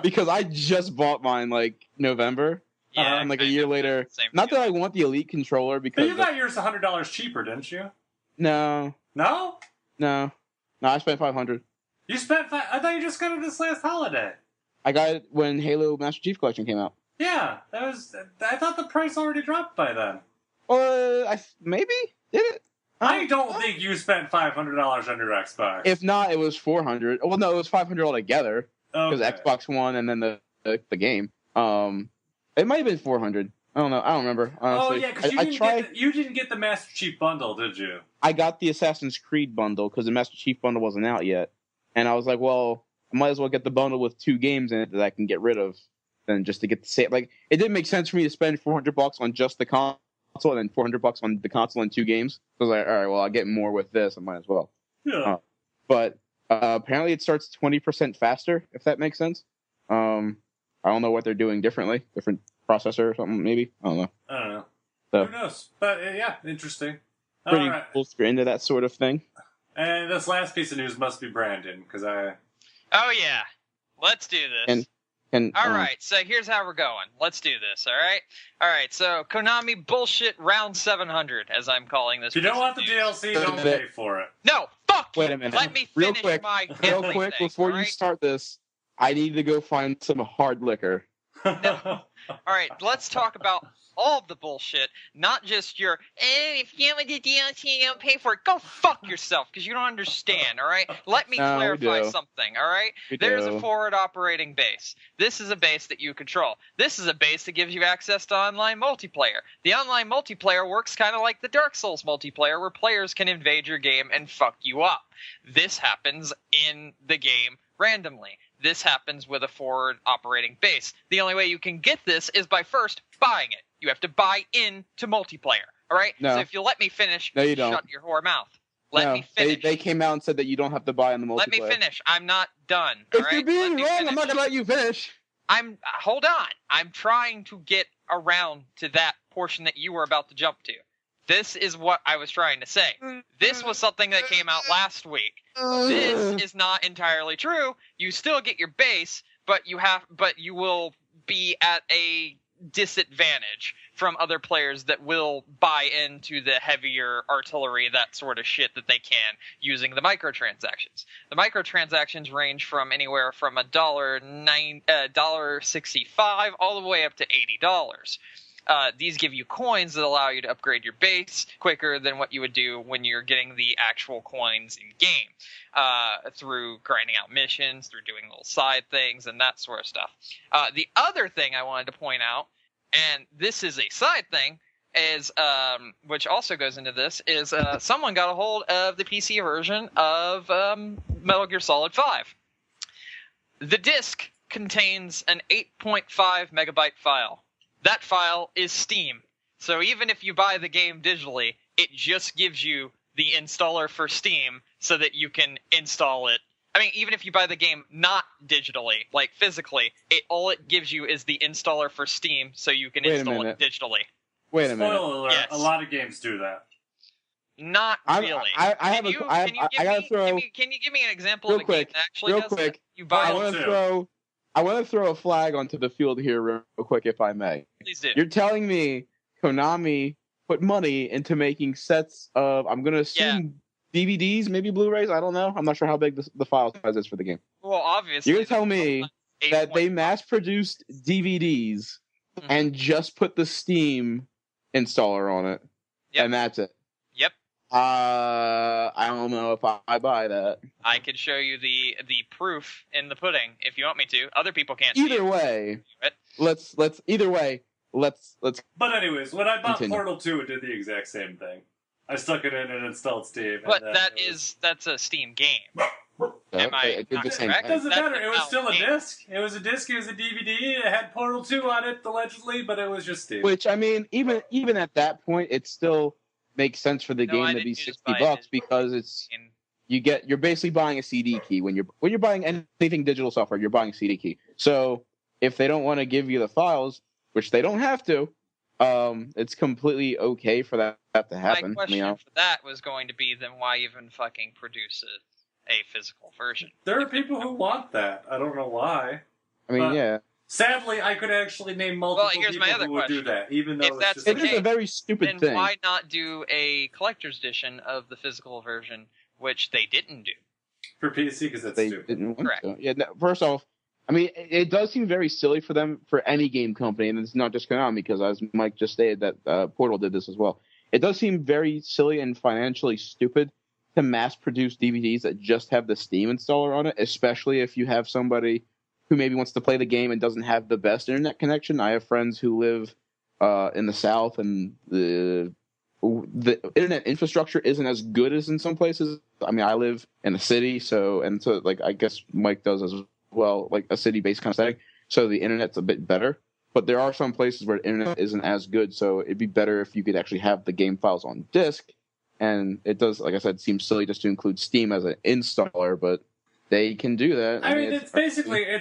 because I just bought mine like November. Yeah, and like a year later. Not that I want the Elite controller because. But you got yours $100 cheaper, didn't you? No. No? No. I spent $500. You spent I thought you just got it this last holiday. I got it when Halo Master Chief Collection came out. Yeah, I thought the price already dropped by then. Maybe did it? I don't think you spent $500 on your Xbox. If not, it was $400. Well, no, it was $500 altogether because Xbox One and then the game. It might have been $400. I don't know. I don't remember. Honestly. Oh yeah, because you didn't get the Master Chief bundle, did you? I got the Assassin's Creed bundle because the Master Chief bundle wasn't out yet. And I was like, well, I might as well get the bundle with 2 games in it that I can get rid of than just to get the same. Like, it didn't make sense for me to spend $400 on just the console and then $400 on the console and 2 games. So I was like, all right, well, I'll get more with this. I might as well. Yeah. But apparently it starts 20% faster, if that makes sense. I don't know what they're doing differently. Different processor or something, maybe. I don't know. I don't know. So, Who knows? But yeah, interesting. pretty All right. cool if you're into that sort of thing. And this last piece of news must be Brandon, because I... Oh yeah, let's do this. And All right, so here's how we're going. Let's do this, all right? All right, so Konami bullshit round 700, as I'm calling this. If you don't piece want of the news. DLC, don't pay for it. No, fuck Wait you. a minute. Let me Real finish quick, my real everything, quick, before all you right? start this, I need to go find some hard liquor. All right, let's talk about all of the bullshit, not just your, if you want the DLC, you don't pay for it. Go fuck yourself, because you don't understand, all right? Let me No, we clarify do. something, all right? We There's do. a forward operating base. This is a base that you control. This is a base that gives you access to online multiplayer. The online multiplayer works kind of like the Dark Souls multiplayer, where players can invade your game and fuck you up. This happens in the game randomly. This happens with a forward operating base. The only way you can get this is by first buying it. You have to buy into multiplayer. All right? No. So if you let me finish, No, you don't. shut your whore mouth. Let No, me finish. They came out and said that you don't have to buy in the multiplayer. Let me finish. I'm not done. All If right? you're being Let me wrong, I'm finish. not gonna let you finish. Hold on. I'm trying to get around to that portion that you were about to jump to. This is what I was trying to say. This was something that came out last week. This is not entirely true. You still get your base, but you will be at a disadvantage from other players that will buy into the heavier artillery, that sort of shit that they can using the microtransactions. The microtransactions range from anywhere from $1.65 all the way up to $80. These give you coins that allow you to upgrade your base quicker than what you would do when you're getting the actual coins in game, through grinding out missions, through doing little side things, and that sort of stuff. The other thing I wanted to point out, and this is a side thing, is which also goes into this, is someone got a hold of the PC version of Metal Gear Solid 5. The disc contains an 8.5 megabyte file. That file is Steam. So even if you buy the game digitally, it just gives you the installer for Steam so that you can install it. I mean, even if you buy the game not digitally, like physically, all it gives you is the installer for Steam so you can Wait a install it minute. digitally. Wait a minute. Spoiler alert, Yes. a lot of games do that. Not really. I have Can a. you- I can you give gotta me- throw. Can you give me an example Real of a game quick, that actually real does quick. that? You buy I it, want too. to throw. I want to throw a flag onto the field here, real quick, if I may. please do. You're telling me Konami put money into making sets of, I'm going to assume, DVDs, maybe Blu-rays? I don't know. I'm not sure how big the file size is for the game. Well, obviously. You're going to tell me that they 8.5. mass-produced DVDs Mhm. and just put the Steam installer on it, Yep. and that's it. Yep. I don't know if I buy that. I could show you the proof in the pudding if you want me to. Other people can't see Either it. way, But- let's But anyways, when I bought Continue. Portal 2, it did the exact same thing. I stuck it in and installed Steam. But and then it that's a Steam game. Am I it did the not same correct? thing. Doesn't That's matter. It was about still a game. disc. It was a disc. It was a DVD. It had Portal 2 on it, allegedly, but it was just Steam. Which, I mean, even at that point, it still makes sense for the No, I game to didn't be use $60 buy it. because it's And you're basically buying a CD key when you're buying anything digital software. You're buying a CD key. So if they don't want to give you the files, which they don't have to, it's completely okay for that to happen. my question You know? for that was going to be, then why even fucking produce a physical version? There are people who want that. I don't know why. I mean, But- yeah, Sadly, I could actually name multiple here's people my other who would do question. that, even though If it's that's just it the is case, a very stupid Then thing. why not do a collector's edition of the physical version, which they didn't do? for PC because that's They stupid. didn't want Correct. to. Yeah, no, first off, I mean, it does seem very silly for them, for any game company, and it's not just Konami, because as Mike just stated, that Portal did this as well. It does seem very silly and financially stupid to mass-produce DVDs that just have the Steam installer on it, especially if you have somebody who maybe wants to play the game and doesn't have the best internet connection. I have friends who live in the South, and the internet infrastructure isn't as good as in some places. I mean, I live in a city, so like I guess Mike does as well, like a city-based kind of setting. So the internet's a bit better, but there are some places where the internet isn't as good. So it'd be better if you could actually have the game files on disk and it does, like I said, seem silly just to include Steam as an installer, but they can do that. I mean, it's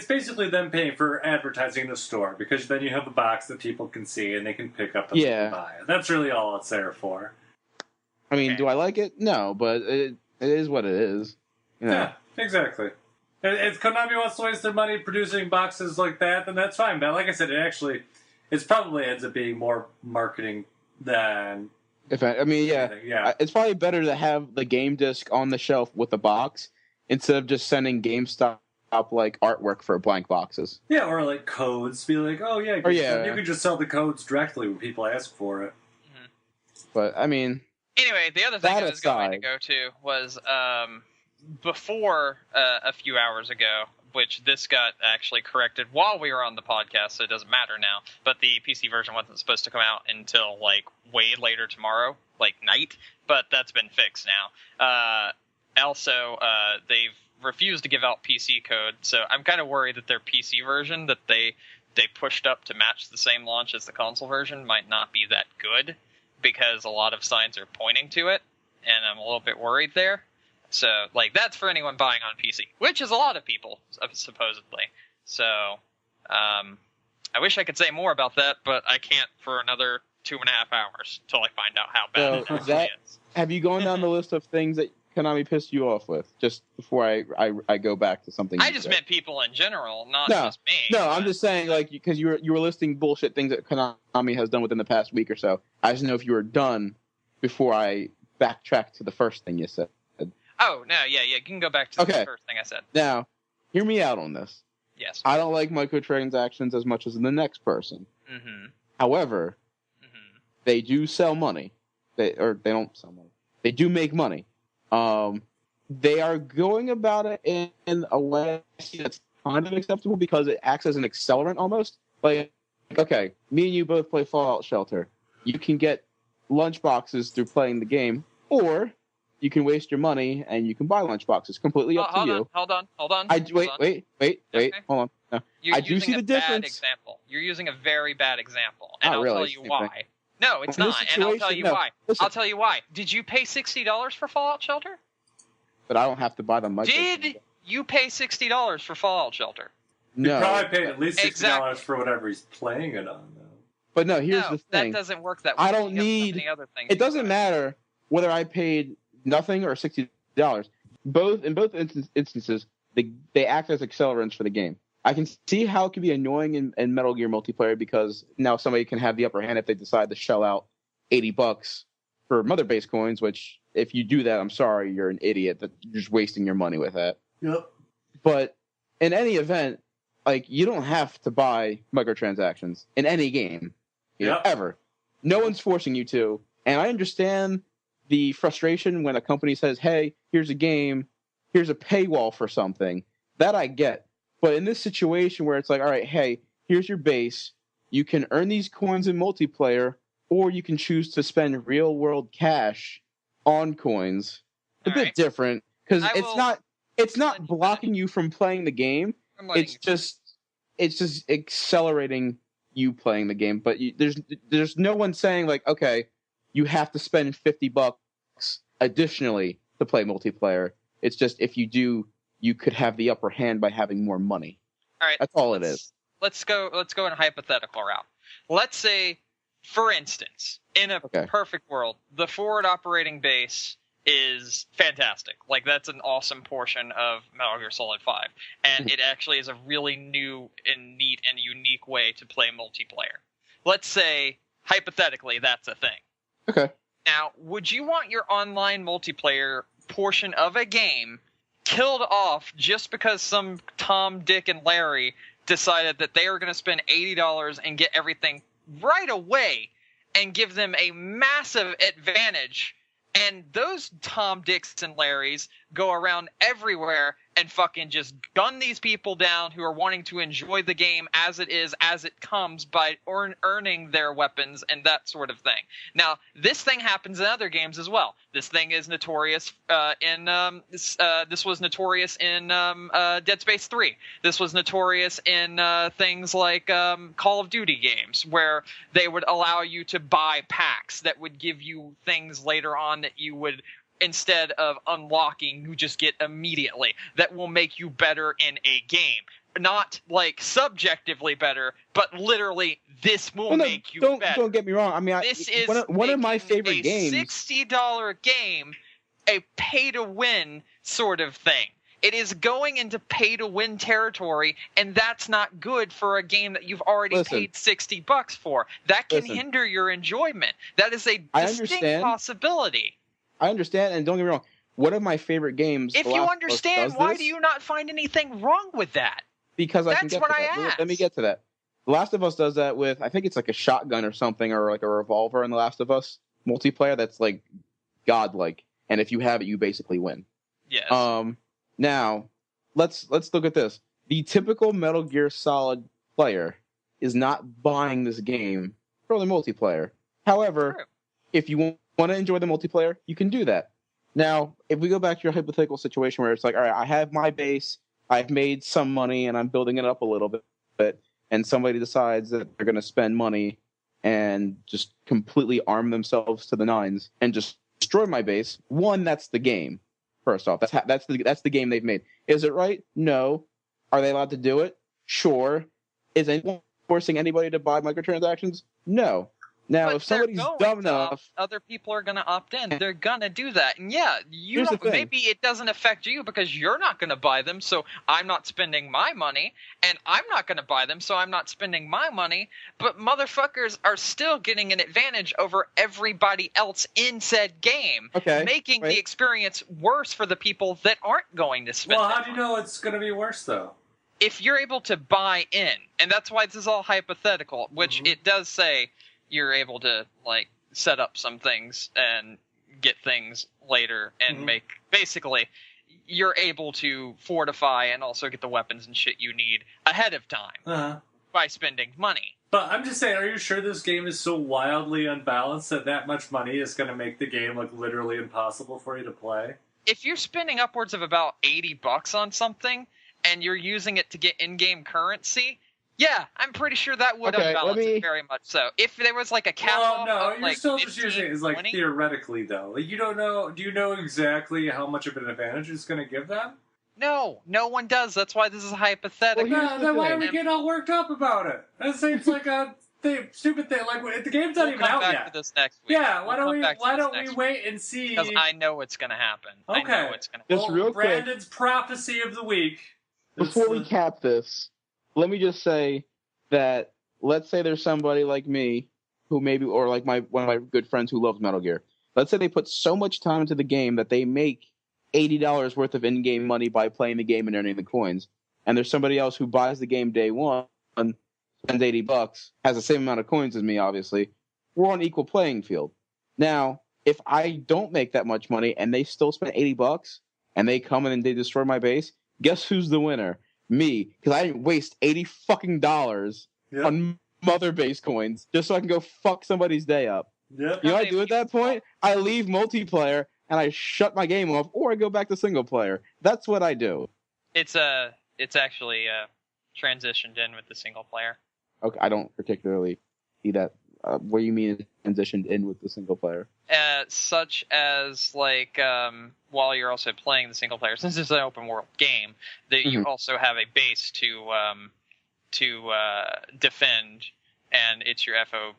basically them paying for advertising in the store, because then you have a box that people can see and they can pick up and buy it. That's really all it's there for. I mean, do I like it? No, but it is what it is. You know? Yeah, exactly. If Konami wants to waste their money producing boxes like that, then that's fine. But like I said, it probably ends up being more marketing than... It's probably better to have the game disc on the shelf with the box instead of just sending GameStop like artwork for blank boxes. Yeah, or like codes. Be like, oh yeah, you can just sell the codes directly when people ask for it. Mm-hmm. But I mean, anyway, the other thing I was going to go to was before a few hours ago, which this got actually corrected while we were on the podcast, so it doesn't matter now. But the PC version wasn't supposed to come out until like way later tomorrow, like night. But that's been fixed now. Also, they've refused to give out PC code, so I'm kind of worried that their PC version that they pushed up to match the same launch as the console version might not be that good, because a lot of signs are pointing to it, and I'm a little bit worried there. So, like, that's for anyone buying on PC, which is a lot of people, supposedly. So, I wish I could say more about that, but I can't for another 2.5 hours until I find out how bad it actually is. Have you gone down the list of things that Konami pissed you off with, just before I go back to something? I just meant people in general, not just me. No, I'm just saying, like, because you were listing bullshit things that Konami has done within the past week or so. I just know if you were done before I backtrack to the first thing you said. Oh, no, yeah, you can go back to the first thing I said. Now, hear me out on this. Yes. I don't like microtransactions as much as the next person. Mm-hmm. However, they do sell money. They don't sell money. They do make money. They are going about it in a way that's kind of acceptable because it acts as an accelerant almost. Like, okay, me and you both play Fallout Shelter. You can get lunch boxes through playing the game, or you can waste your money and you can buy lunch boxes. Completely up to you. Hold on. Wait. Okay. Hold on. No. I do see the difference. Example. You're using a very bad example, and I'll really, tell you why. No, it's not, and I'll tell you why. Listen, I'll tell you why. Did you pay $60 for Fallout Shelter? But I don't have to buy the micro. Did you pay $60 for Fallout Shelter? No. He probably paid at least $60 for whatever he's playing it on, though. But no, here's the thing. That doesn't work that way. I don't need... So other things it doesn't matter whether I paid nothing or $60. In both instances, they act as accelerants for the game. I can see how it can be annoying in Metal Gear multiplayer because now somebody can have the upper hand if they decide to shell out $80 for mother base coins, which if you do that, I'm sorry, you're an idiot. That you're just wasting your money with that. Yep. But in any event, like, you don't have to buy microtransactions in any game, ever. No one's forcing you to. And I understand the frustration when a company says, hey, here's a game, here's a paywall for something. That I get. But in this situation where it's like, all right, hey, here's your base. You can earn these coins in multiplayer, or you can choose to spend real-world cash on coins. A bit different, because it's not blocking you from playing the game. It's just accelerating you playing the game. But there's no one saying, like, okay, you have to spend $50 additionally to play multiplayer. It's just if you do, you could have the upper hand by having more money. All right, that's all it is. Let's go in a hypothetical route. Let's say, for instance, in a perfect world, the forward operating base is fantastic. Like, that's an awesome portion of Metal Gear Solid 5. And it actually is a really new and neat and unique way to play multiplayer. Let's say, hypothetically, that's a thing. Okay. Now, would you want your online multiplayer portion of a game killed off just because some Tom, Dick, and Larry decided that they were going to spend $80 and get everything right away and give them a massive advantage? And those Tom, Dicks, and Larrys go around everywhere and fucking just gun these people down who are wanting to enjoy the game as it is, as it comes, by earning their weapons and that sort of thing. Now, this thing happens in other games as well. This thing is notorious this was notorious in Dead Space 3. This was notorious in things like Call of Duty games, where they would allow you to buy packs that would give you things later on that you would, instead of unlocking, you just get immediately, that will make you better in a game. Not like subjectively better, but literally this will make you better. Don't get me wrong. I mean, this is one of my favorite games. $60 game, a pay-to-win sort of thing. It is going into pay-to-win territory, and that's not good for a game that you've already paid $60 for. That can hinder your enjoyment. That is a distinct possibility. I understand, and don't get me wrong. One of my favorite games. If you understand, why do you not find anything wrong with that? Because I can get to that. Let me get to that. The Last of Us does that with, I think it's like a shotgun or something, or like a revolver in The Last of Us multiplayer that's like godlike, and if you have it, you basically win. Yes. Now, let's look at this. The typical Metal Gear Solid player is not buying this game for the multiplayer. However, if you want to enjoy the multiplayer, you can do that. Now, if we go back to your hypothetical situation where it's like, all right, I have my base, I've made some money, and I'm building it up a little bit, and somebody decides that they're going to spend money and just completely arm themselves to the nines and just destroy my base. One, that's the game. First off, that's the game they've made. Is it right? No. Are they allowed to do it? Sure. Is anyone forcing anybody to buy microtransactions? No. Now, but if somebody's dumb enough, other people are going to opt in. They're going to do that. And yeah, maybe it doesn't affect you because you're not going to buy them, so I'm not spending my money, and I'm not going to buy them, so I'm not spending my money. But motherfuckers are still getting an advantage over everybody else in said game, making the experience worse for the people that aren't going to spend. Well, how do you know it's going to be worse, though? If you're able to buy in, and that's why this is all hypothetical, which it does say you're able to like set up some things and get things later and make basically you're able to fortify and also get the weapons and shit you need ahead of time by spending money. But I'm just saying, are you sure this game is so wildly unbalanced that much money is going to make the game look literally impossible for you to play? If you're spending upwards of about $80 on something and you're using it to get in-game currency, yeah, I'm pretty sure that would unbalance it very much so. If there was like a cap off of, you're still just using it as like 20? Theoretically, though. Like, you don't know. Do you know exactly how much of an advantage it's going to give them? No one does. That's why this is hypothetical. Well, then why are we getting all worked up about it? That seems like a stupid thing. Like, the game's not even out yet. We'll come back to this next week. Yeah, why don't we wait and see? Because I know what's going to happen. Okay. I know what's going to happen. Just real quick, Brandon's prophecy of the week. Before we cap this, let me just say that let's say there's somebody like me who maybe, or like one of my good friends who loves Metal Gear. Let's say they put so much time into the game that they make $80 worth of in-game money by playing the game and earning the coins. And there's somebody else who buys the game day one, spends $80, has the same amount of coins as me, obviously. We're on equal playing field. Now, if I don't make that much money and they still spend $80 and they come in and they destroy my base, guess who's the winner? Me, because I didn't waste $80 on mother base coins just so I can go fuck somebody's day up. Yep. You know what I do at that point? I leave multiplayer and I shut my game off, or I go back to single player. That's what I do. It's actually transitioned in with the single player. Okay, I don't particularly see that. What do you mean transitioned in with the single player? Such as like while you're also playing the single player, since it's an open world game, that you also have a base to defend, and it's your FOB.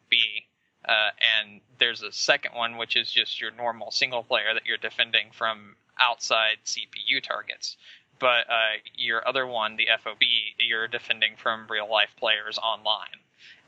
And there's a second one, which is just your normal single player that you're defending from outside CPU targets. But your other one, the FOB, you're defending from real life players online.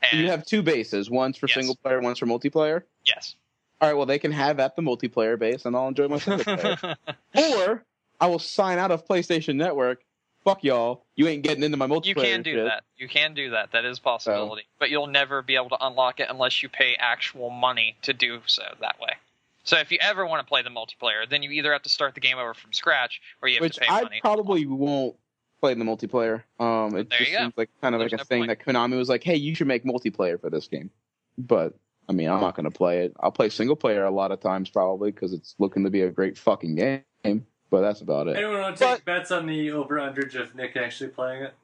And you have two bases, one's for single player, one's for multiplayer? Yes. All right, well, they can have at the multiplayer base, and I'll enjoy my single player. Or I will sign out of PlayStation Network. Fuck y'all. You ain't getting into my multiplayer. You can do that. You can do that. That is a possibility. But you'll never be able to unlock it unless you pay actual money to do so that way. So if you ever want to play the multiplayer, then you either have to start the game over from scratch, or you have Which to pay I money. probably won't play the multiplayer. It There just you go. seems like kind of There's like a no thing point. that Konami was like, hey, you should make multiplayer for this game. But, I mean, I'm not going to play it. I'll play single player a lot of times probably because it's looking to be a great fucking game. But that's about it. Anyone want to take bets on the over-underage of Nick actually playing it?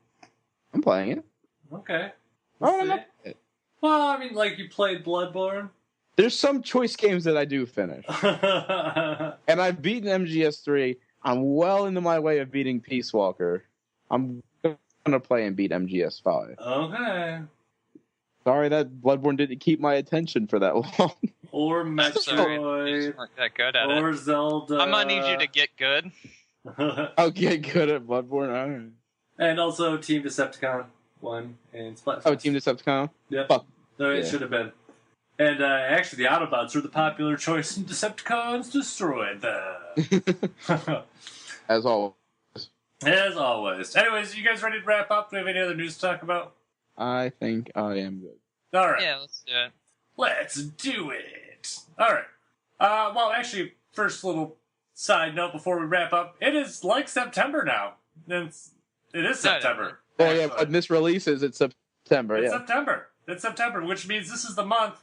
I'm playing it. Okay. Why would I We'll not see. play it? Well, I mean, like, you played Bloodborne. There's some choice games that I do finish. And I've beaten MGS3. I'm well into my way of beating Peace Walker. I'm going to play and beat MGS5. Okay. Sorry that Bloodborne didn't keep my attention for that long. Or I'm sorry, you Metroid. just weren't that good at it. Or Zelda. I'm gonna need you to get good. I'll get good at Bloodborne. All right. And also Team Decepticon 1 and Splatfest. Oh, Team Decepticon? Yep. Fuck. No, it Yeah. should have been. And actually, the Autobots were the popular choice, and Decepticons destroyed them. As always. As always. Anyways, you guys ready to wrap up? Do we have any other news to talk about? I think I am good. All right. Yeah, let's do it. Let's do it. All right. Well, actually, first little side note before we wrap up. It is like September now. It is September. Oh, yeah, actually. but this releases it's September, It's yeah. September. It's September, which means this is the month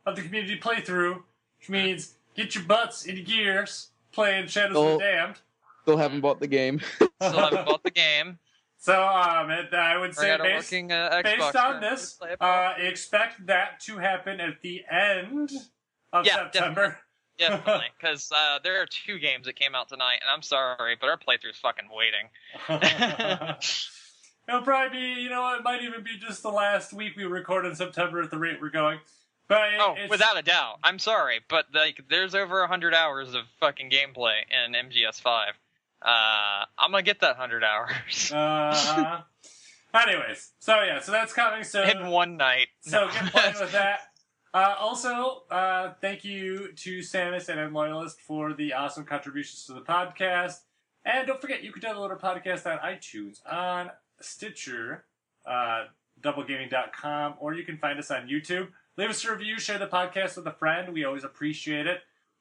of the community playthrough, which means get your butts into gears playing Shadows of the Damned. Still haven't bought the game. Still haven't bought the game. So, I would say Got a based working Xbox on to this, play it. expect that to happen at the end of Yeah, September. Definitely, because there are 2 games that came out tonight, and I'm sorry, but our playthrough's fucking waiting. It'll probably be, it might even be just the last week we record in September at the rate we're going. But it's, without a doubt. I'm sorry, but there's over 100 hours of fucking gameplay in MGS5. I'm gonna get that 100 hours anyways, so that's coming soon. in one night. So get playing with that. Also, thank you to Samus and Loyalist for the awesome contributions to the podcast. And don't forget, you can download our podcast on iTunes, on Stitcher, doublegaming.com, or you can find us on YouTube. Leave us a review, share the podcast with a friend. We always appreciate it.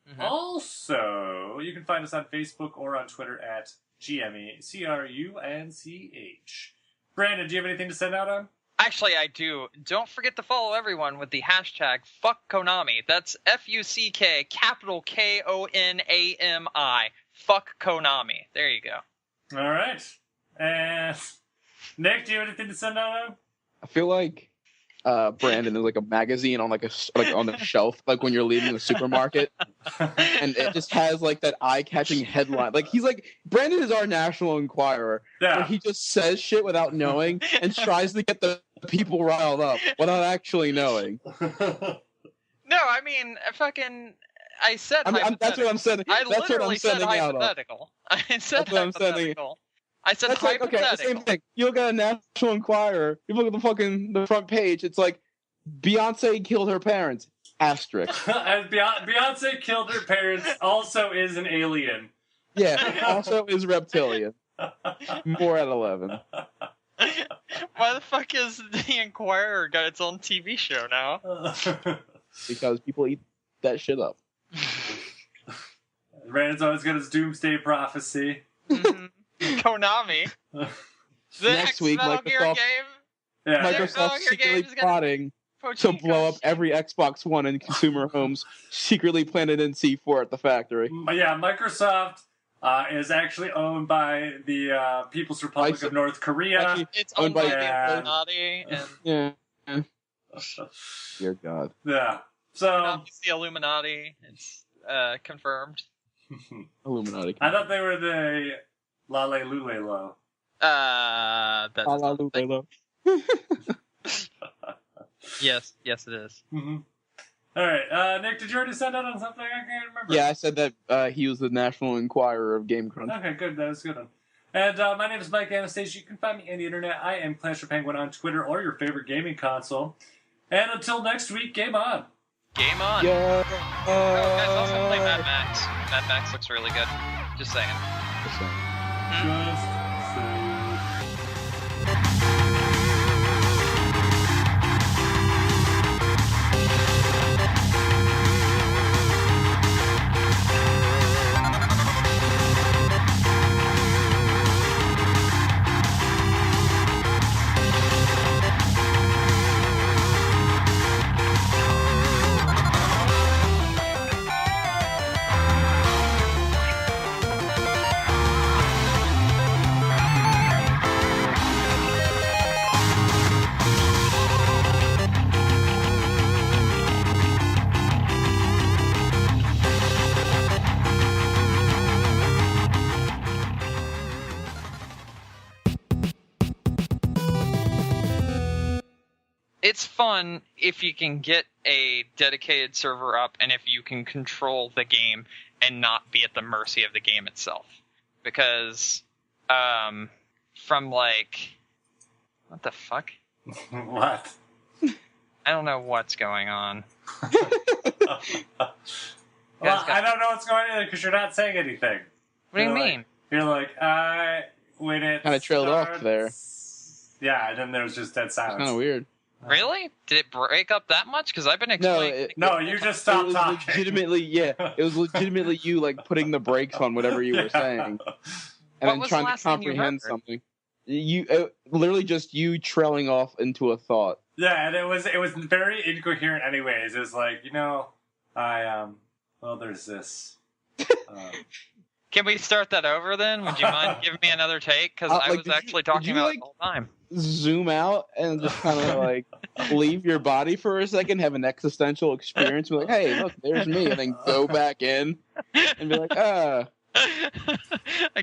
Mhm. Also, you can find us on Facebook or on Twitter at GMECRUNCH. Brandon, do you have anything to send out on? Actually, I do. Don't forget to follow everyone with the hashtag #FuckKonami. That's FUCK capital KONAMI. Fuck Konami. There you go. All right. And Nick, do you have anything to send out on? I feel like Brandon is like a magazine on like on the shelf, like when you're leaving the supermarket, and it just has like that eye-catching headline. Like Brandon is our National Enquirer, where he just says shit without knowing and tries to get the people riled up without actually knowing. No, I mean, I said That's what I'm saying. I That's what I'm literally said sending out on. hypothetical. I said That's what I'm sending. hypothetical. I said That's like, okay, the hypothetical. same thing. You look at a National Enquirer, you look at the front page, it's like, Beyonce killed her parents, asterisk. And Beyonce killed her parents, also is an alien. Yeah, also is reptilian. More at 11. Why the fuck is the Enquirer got its own TV show now? Because people eat that shit up. Brandon's always got his doomsday prophecy. Konami. The Next week, Metal Gear Microsoft- game. Yeah. Metal Microsoft Gear secretly game's gonna- plotting to blow up every Xbox One in consumer homes, secretly planted in C4 at the factory. Yeah, Microsoft is actually owned by the People's Republic of North Korea. Actually, It's owned owned by- by the Illuminati and Yeah. Dear God. Yeah. So it's the Illuminati. It's confirmed. Illuminati. I thought they were the Lale Lule Lo. That's Hallelujah. yes, it is. Mm-hmm. All right, Nick, did you already send out on something? I can't remember. Yeah, I said that he was the National Enquirer of Game Crunch. Okay, good. That was a good one. And my name is Mike Anastasia. You can find me on the internet. I am Clash of Penguin on Twitter or your favorite gaming console. And until next week, game on. Game on. Yeah. Oh, guys, also play Mad Max. Mad Max looks really good. Just saying. Just saying. it's fun if you can get a dedicated server up and if you can control the game and not be at the mercy of the game itself. Because, from like, what the fuck? What? I don't know what's going on. Well, I don't know what's going on because you're not saying anything. What do you You're mean? Like, you're like, when it Kind of trailed starts... off there. Yeah, and then there was just dead silence. Kind of weird. Really? Did it break up that much? Because I've been explaining. No, you just It stopped was talking. legitimately, yeah. It was legitimately you like putting the brakes on whatever you were saying, and What then was trying the to last thing you comprehend heard? something. Literally just you trailing off into a thought. Yeah, and it was very incoherent. Anyways, it was like well, there's this. Can we start that over then? Would you mind giving me another take? Because I was actually talking about it the whole time. Zoom out and just kind of like leave your body for a second, have an existential experience, be like, "Hey, look, there's me," and then go back in and be like, I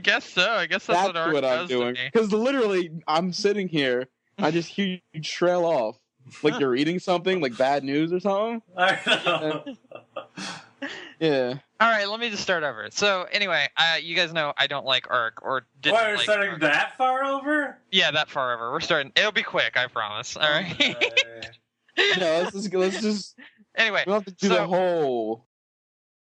guess so. I guess that's what I'm doing." Because literally, I'm sitting here, I just hear you trail off, like you're reading something, like bad news or something. I know. Yeah. All right, let me just start over. So anyway, you guys know I don't like Ark or didn't Why, we're like starting Ark. that far over? Yeah, that far over. We're starting. It'll be quick, I promise. All right. No, let's just Anyway, we don't have to do so the whole